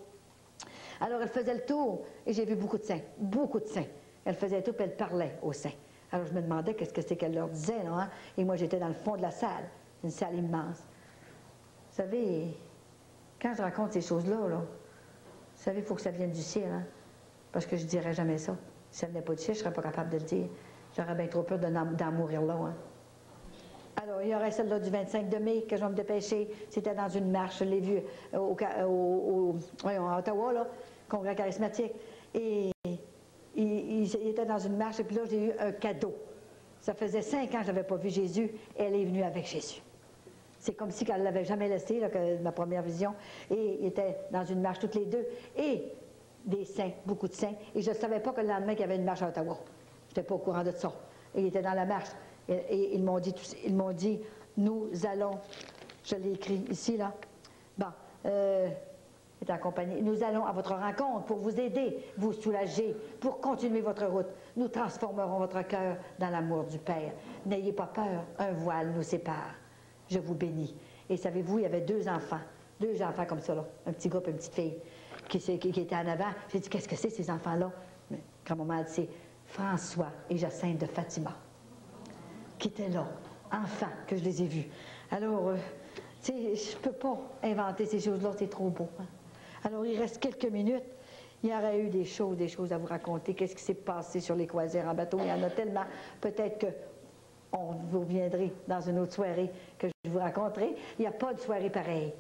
Alors, elle faisait le tour et j'ai vu beaucoup de saints. Beaucoup de saints. Elle faisait le tour et elle parlait aux saints. Alors, je me demandais qu'est-ce que c'est qu'elle leur disait, là, hein? Et moi, j'étais dans le fond de la salle. Une salle immense. Vous savez, quand je raconte ces choses-là, là, vous savez, il faut que ça vienne du ciel, hein? Parce que je ne dirais jamais ça. Si ça ne venait pas du ciel, je ne serais pas capable de le dire. J'aurais bien trop peur d'en mourir là, hein? Alors, il y aurait celle-là du 25 de mai que je vais me dépêcher. C'était dans une marche, je l'ai vue à Ottawa, là, congrès charismatique. Et il était dans une marche, et puis là, j'ai eu un cadeau. Ça faisait 5 ans que je n'avais pas vu Jésus, et elle est venue avec Jésus. C'est comme si elle ne l'avait jamais laissé, là, que ma première vision. Et il était dans une marche toutes les deux. Et des saints, beaucoup de saints. Et je ne savais pas que le lendemain, qu'il y avait une marche à Ottawa. Je n'étais pas au courant de ça. Et ils étaient dans la marche. Et ils m'ont dit, nous allons, je l'ai écrit ici, là, bon, est accompagné. Nous allons à votre rencontre pour vous aider, vous soulager, pour continuer votre route. Nous transformerons votre cœur dans l'amour du Père. N'ayez pas peur, un voile nous sépare. Je vous bénis. Et savez-vous, il y avait deux enfants comme ça, là, un petit gars et une petite fille, qui étaient en avant. J'ai dit, qu'est-ce que c'est ces enfants-là? Mais grand-maman a dit, c'est François et Jacinthe de Fatima, qui étaient là, enfants, que je les ai vus. Alors, je ne peux pas inventer ces choses-là, c'est trop beau. Hein? Alors, il reste quelques minutes. Il y aurait eu des choses à vous raconter. Qu'est-ce qui s'est passé sur les croisières en bateau? Il y en a tellement. Peut-être que vous viendrez dans une autre soirée que je vous raconterai. Il n'y a pas de soirée pareille.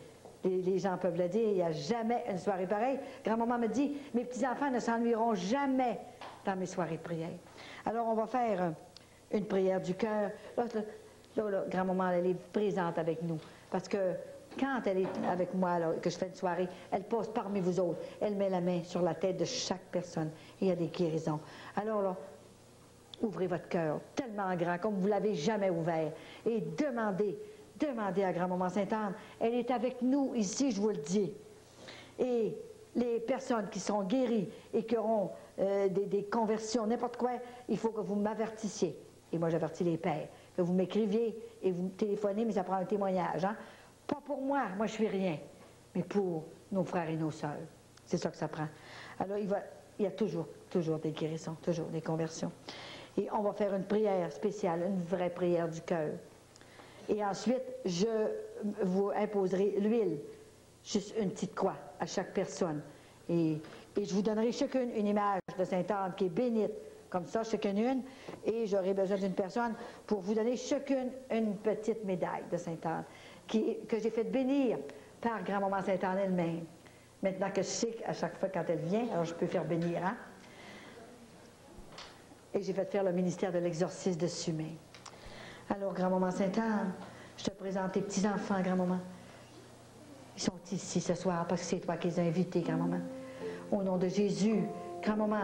Les gens peuvent le dire, il n'y a jamais une soirée pareille. Grand-maman me dit, mes petits-enfants ne s'ennuieront jamais dans mes soirées de prière. Alors, on va faire une prière du cœur. Là, grand-maman, elle est présente avec nous. Parce que quand elle est avec moi, là, que je fais une soirée, elle passe parmi vous autres. Elle met la main sur la tête de chaque personne. Et il y a des guérisons. Alors là, ouvrez votre cœur tellement grand, comme vous ne l'avez jamais ouvert. Et demandez à grand-maman Sainte-Anne. Elle est avec nous ici, je vous le dis. Et les personnes qui seront guéries et qui auront des conversions, n'importe quoi, il faut que vous m'avertissiez. Et moi, j'avertis les pères. Que vous m'écriviez et vous me téléphonez, mais ça prend un témoignage. Hein? Pas pour moi je ne suis rien, mais pour nos frères et nos sœurs. C'est ça que ça prend. Alors, il y a toujours des guérisons, toujours des conversions. Et on va faire une prière spéciale, une vraie prière du cœur. Et ensuite, je vous imposerai l'huile, juste une petite croix à chaque personne. Et je vous donnerai chacune une image de Sainte-Anne qui est bénite, comme ça, chacune une, et j'aurai besoin d'une personne pour vous donner chacune une petite médaille de Sainte-Anne que j'ai fait bénir par grand-maman Sainte-Anne elle-même. Maintenant que je sais qu'à chaque fois quand elle vient, alors je peux faire bénir, hein? Et j'ai fait faire le ministère de l'exorcisme de Sumé. Alors, grand-maman Sainte-Anne, je te présente tes petits-enfants, grand-maman. Ils sont ici ce soir parce que c'est toi qui les as invités, grand-maman. Au nom de Jésus, grand-maman,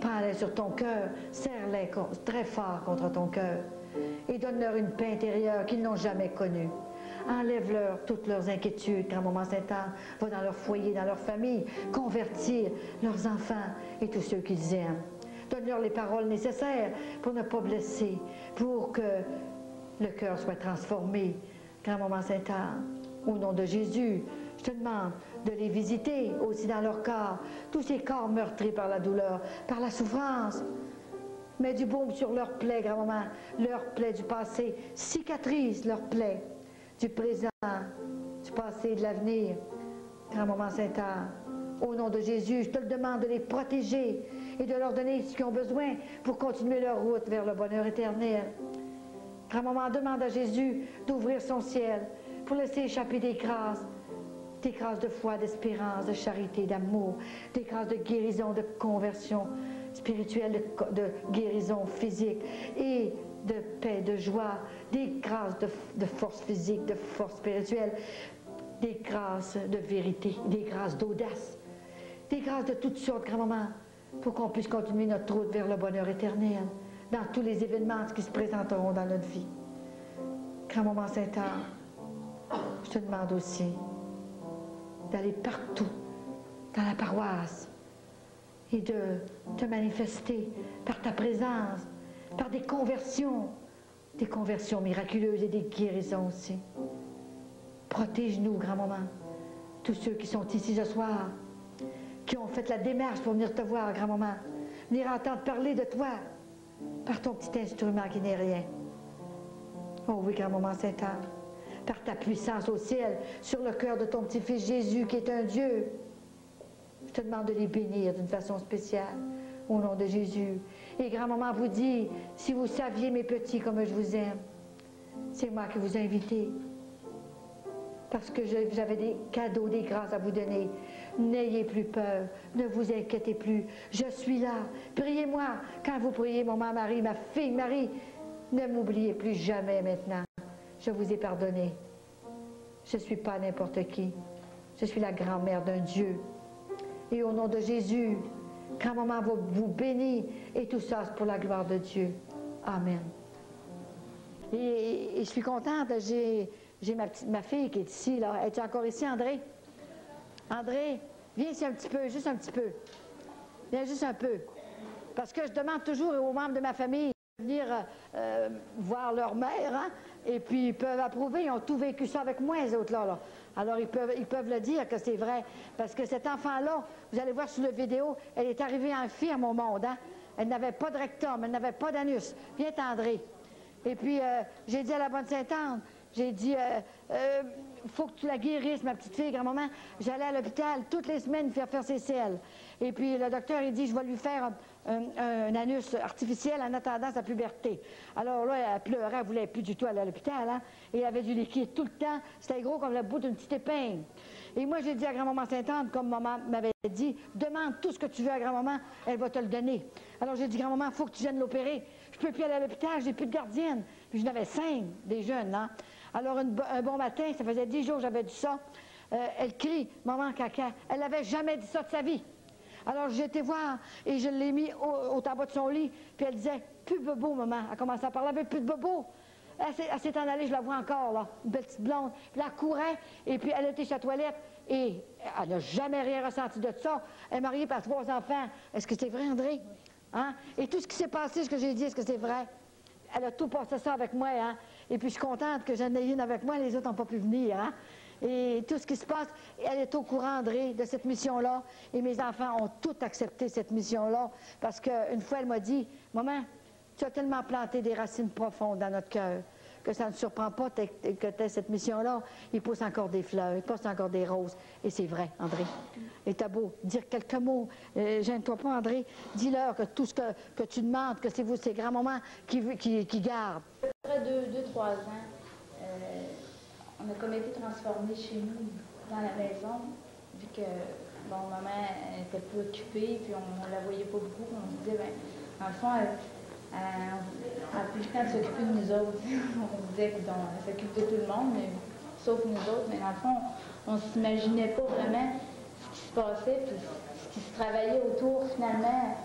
prends-les sur ton cœur, serre-les très fort contre ton cœur et donne-leur une paix intérieure qu'ils n'ont jamais connue. Enlève-leur toutes leurs inquiétudes, grand-maman Sainte-Anne. Va dans leur foyer, dans leur famille, convertir leurs enfants et tous ceux qu'ils aiment. Donne-leur les paroles nécessaires pour ne pas blesser, pour que le cœur soit transformé. Grand-maman Sainte-Anne, au nom de Jésus, je te demande de les visiter aussi dans leur corps, tous ces corps meurtris par la douleur, par la souffrance. Mets du baume sur leurs plaies, grand-maman, leurs plaies du passé, cicatrise leurs plaies du présent, du passé et de l'avenir. Grand-maman Sainte-Anne, au nom de Jésus, je te le demande de les protéger et de leur donner ce qu'ils ont besoin pour continuer leur route vers le bonheur éternel. Grand-maman, demande à Jésus d'ouvrir son ciel pour laisser échapper des grâces de foi, d'espérance, de charité, d'amour, des grâces de guérison, de conversion spirituelle, de guérison physique et de paix, de joie, des grâces de force physique, de force spirituelle, des grâces de vérité, des grâces d'audace, des grâces de toutes sortes, grand-maman, pour qu'on puisse continuer notre route vers le bonheur éternel, dans tous les événements qui se présenteront dans notre vie. Grand-maman Sainte-Anne, je te demande aussi d'aller partout dans la paroisse et de te manifester par ta présence, par des conversions miraculeuses et des guérisons aussi. Protège-nous, grand-maman, tous ceux qui sont ici ce soir, qui ont fait la démarche pour venir te voir, grand-maman, venir entendre parler de toi par ton petit instrument qui n'est rien. Oh oui, grand-maman Sainte-Anne, par ta puissance au ciel, sur le cœur de ton petit-fils Jésus qui est un Dieu. Je te demande de les bénir d'une façon spéciale, au nom de Jésus. Et grand-maman vous dit, si vous saviez mes petits comme je vous aime, c'est moi qui vous ai invités. Parce que j'avais des cadeaux, des grâces à vous donner. N'ayez plus peur, ne vous inquiétez plus, je suis là. Priez-moi, quand vous priez, maman Marie, ma fille Marie, ne m'oubliez plus jamais maintenant. Je vous ai pardonné. Je ne suis pas n'importe qui. Je suis la grand-mère d'un Dieu. Et au nom de Jésus, grand-maman vous bénit, et tout ça c'est pour la gloire de Dieu. Amen. Et je suis contente, j'ai ma fille qui est ici, là. Es-tu encore ici, André? André, viens ici un petit peu, juste un petit peu. Viens juste un peu. Parce que je demande toujours aux membres de ma famille de venir voir leur mère, hein? Et puis ils peuvent approuver, ils ont tout vécu ça avec moi, les autres-là. Là. Alors ils peuvent le dire que c'est vrai. Parce que cet enfant-là, vous allez voir sur la vidéo, elle est arrivée infirme au monde, hein? Elle n'avait pas de rectum, elle n'avait pas d'anus. Viens, André. Et puis, j'ai dit à la bonne Sainte-Anne, j'ai dit, faut que tu la guérisses, ma petite fille, grand-maman. J'allais à l'hôpital toutes les semaines faire ses selles. Et puis, le docteur, il dit, je vais lui faire un anus artificiel en attendant sa puberté. Alors là, elle pleurait, elle ne voulait plus du tout aller à l'hôpital, hein? Et il y avait du liquide tout le temps. C'était gros comme le bout d'une petite épingle. Et moi, j'ai dit à grand-maman Sainte-Anne, comme maman m'avait dit, demande tout ce que tu veux à grand-maman, elle va te le donner. Alors j'ai dit, grand-maman, il faut que tu viennes l'opérer. Je ne peux plus aller à l'hôpital, j'ai plus de gardienne. Puis j'en avais 5, des jeunes, hein. Alors un bon matin, ça faisait 10 jours que j'avais dit ça, elle crie, maman caca. Elle n'avait jamais dit ça de sa vie. Alors j'ai été voir et je l'ai mis au tabac de son lit, puis elle disait, plus de bobo, maman. Elle commençait à parler avec plus de bobo. Elle s'est en allée, je la vois encore, là, une belle petite blonde. Puis elle courait, et puis elle était chez la toilette, et elle n'a jamais rien ressenti de ça. Elle est mariée par 3 enfants. Est-ce que c'est vrai, André? Hein? Et tout ce qui s'est passé, ce que j'ai dit, est-ce que c'est vrai? Elle a tout passé ça avec moi, hein? Et puis je suis contente que j'en ai une avec moi, les autres n'ont pas pu venir, hein? Et tout ce qui se passe, elle est au courant, André, de cette mission-là. Et mes enfants ont tout accepté cette mission-là, parce qu'une fois, elle m'a dit, maman, tu as tellement planté des racines profondes dans notre cœur que ça ne surprend pas que tu aies cette mission-là. Il pousse encore des fleurs, il pousse encore des roses. Et c'est vrai, André. Et t'as beau dire quelques mots, gêne-toi pas, André. Dis-leur que tout ce que tu demandes, que c'est vous, ces grands-mamans qui gardent. Après 2-3 ans, on a comme été transformés chez nous, dans la maison, vu que, bon, maman était plus occupée, puis on la voyait pas beaucoup. On se disait, ben, dans le fond, elle n'a plus le temps de s'occuper de nous autres. On disait qu'elle s'occupe de tout le monde, mais, sauf nous autres. Mais dans le fond, on ne s'imaginait pas vraiment ce qui se passait, puis ce qui se travaillait autour, finalement.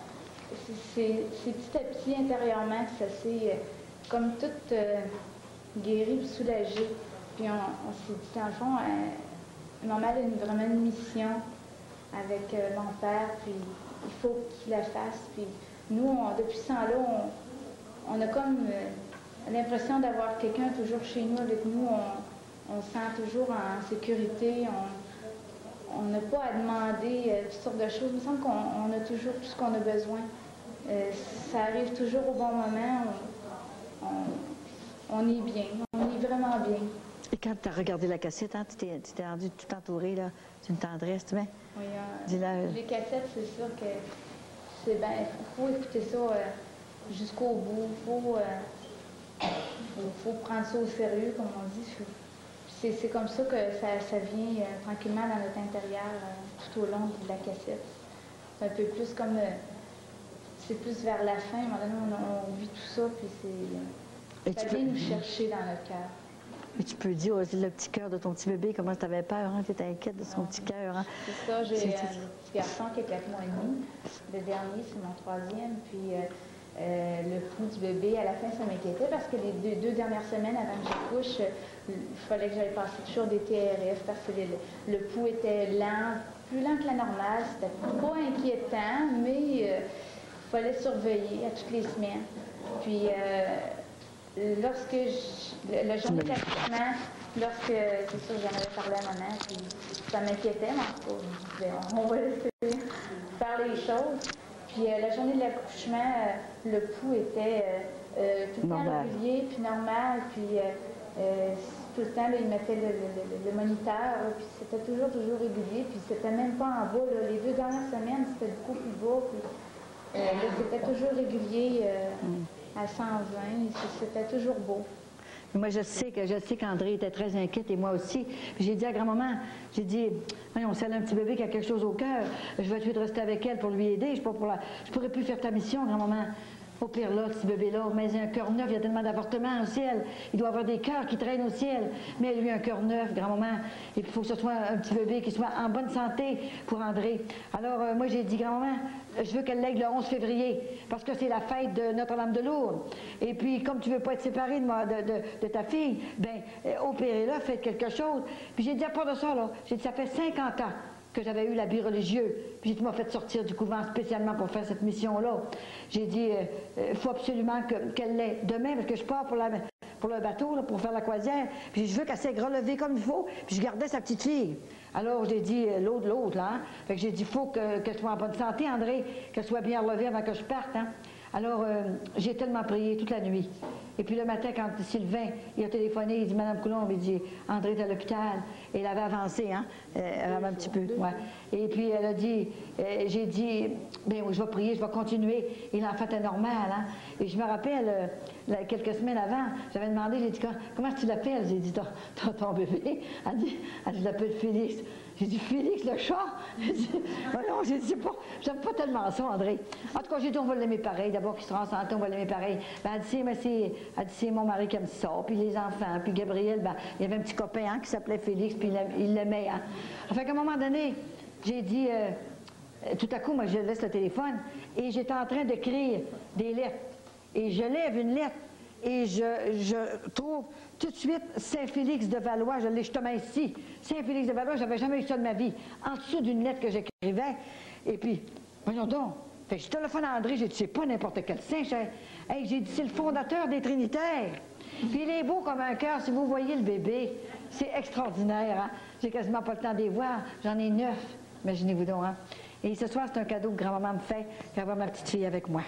C'est petit à petit, intérieurement, que ça s'est comme tout guéri et soulagé. Puis on s'est dit, dans le fond, maman a vraiment une mission avec mon père, puis il faut qu'il la fasse. Puis nous, depuis ce temps-là, on a comme l'impression d'avoir quelqu'un toujours chez nous avec nous. On se sent toujours en sécurité. On n'a pas à demander toutes sortes de choses. Il me semble qu'on a toujours tout ce qu'on a besoin. Ça arrive toujours au bon moment. On est bien. On est vraiment bien. Et quand tu as regardé la cassette, hein, tu t'es rendu tout entouré, là, d'une tendresse, tu vois? Oui, les cassettes, c'est sûr que c'est bien. Il faut écouter ça jusqu'au bout. Faut prendre ça au sérieux, comme on dit. C'est comme ça que ça vient tranquillement dans notre intérieur tout au long de la cassette. C'est un peu plus comme... c'est plus vers la fin, à un moment donné, on vit tout ça, puis ça vient nous chercher dans notre cœur. Et tu peux dire aussi le petit cœur de ton petit bébé, comment tu avais peur, hein? Tu étais inquiète de son petit cœur. Hein? C'est ça, j'ai un petit garçon qui a 4 mois et demi. Le dernier, c'est mon 3e. Puis le pouls du bébé, à la fin, ça m'inquiétait parce que les 2 dernières semaines avant que j'accouche, il fallait que j'aille passer toujours des TRF parce que le pouls était lent, plus lent que la normale. C'était pas inquiétant, mais il fallait surveiller à toutes les semaines. Puis lorsque la journée d'accouchement, c'est sûr, j'en avais parlé à maman, puis ça m'inquiétait, mais en tout cas, je disais, on va laisser faire les choses. Puis la journée de l'accouchement, le pouls était tout le temps régulier, puis normal, puis tout le temps, là, il mettait le moniteur, là, puis c'était toujours régulier, puis c'était même pas en bas. Là. Les 2 dernières semaines, c'était beaucoup plus bas, puis c'était toujours régulier. À 120, c'était toujours beau. Moi, je sais qu'André était très inquiète et moi aussi. J'ai dit à grand-maman, j'ai dit, on sait un petit bébé qui a quelque chose au cœur. Je vais essayer de rester avec elle pour lui aider. Je ne pourrais plus faire ta mission, grand-maman. Au pire, là, ce bébé-là, mais il a un cœur neuf, il y a tellement d'avortements au ciel. Il doit avoir des cœurs qui traînent au ciel. Mais lui, un cœur neuf, grand-maman. Et puis, il faut que ce soit un petit bébé qui soit en bonne santé pour André. Alors, moi, j'ai dit, grand-maman, je veux qu'elle lègue le 11 février, parce que c'est la fête de Notre-Dame-de-Lourdes. Et puis, comme tu ne veux pas être séparé de ta fille, bien, opérez-la, faites quelque chose. Puis j'ai dit, à part de ça, là, j'ai dit, ça fait 50 ans que j'avais eu l'habit religieux. Puis tu m'as fait sortir du couvent spécialement pour faire cette mission-là. J'ai dit, il faut absolument qu'elle l'ait demain, parce que je pars pour le bateau, là, pour faire la croisière. Puis je veux qu'elle s'est relevée comme il faut, puis je gardais sa petite fille. Alors j'ai dit, l'autre, là, hein? Fait que j'ai dit, il faut qu'elle soit en bonne santé, André, qu'elle soit bien relevée avant que je parte, hein? Alors, j'ai tellement prié toute la nuit. Et puis le matin, quand Sylvain, il a téléphoné, il dit, Madame Coulombe, il dit, André est à l'hôpital. Et elle avait avancé, hein? Elle avait un petit peu, ouais. Et puis elle a dit, j'ai dit, bien oui, je vais prier, je vais continuer. Et l'enfant est normal, hein? Et je me rappelle, quelques semaines avant, j'avais demandé, j'ai dit, comment tu l'appelles? J'ai dit, ton bébé. Elle dit, je l'appelle Félix. J'ai dit, Félix, le chat? J'ai dit, non, j'ai dit, j'aime pas tellement ça, André. En tout cas, j'ai dit, on va l'aimer pareil. D'abord qu'il sera en santé, on va l'aimer pareil. Ben, elle dit, c'est mon mari qui aime ça, puis les enfants, puis Gabriel, ben, il y avait un petit copain, hein, qui s'appelait Félix, puis il l'aimait, hein. Enfin, qu'à un moment donné, j'ai dit, tout à coup, moi, je laisse le téléphone, et j'étais en train d'écrire des lettres. Et je lève une lettre, et je trouve tout de suite Saint-Félix de Valois, je l'ai justement ici. Saint-Félix de Valois, j'avais jamais eu ça de ma vie. En dessous d'une lettre que j'écrivais. Et puis, voyons donc. Fait que je téléphone à André, j'ai dit, c'est pas n'importe quel saint. Hey, j'ai dit, c'est le fondateur des Trinitaires. Puis il est beau comme un cœur, si vous voyez le bébé. C'est extraordinaire, hein? J'ai quasiment pas le temps de les voir. J'en ai 9, imaginez-vous donc, hein? Et ce soir, c'est un cadeau que grand-maman me fait, d'avoir ma petite fille avec moi.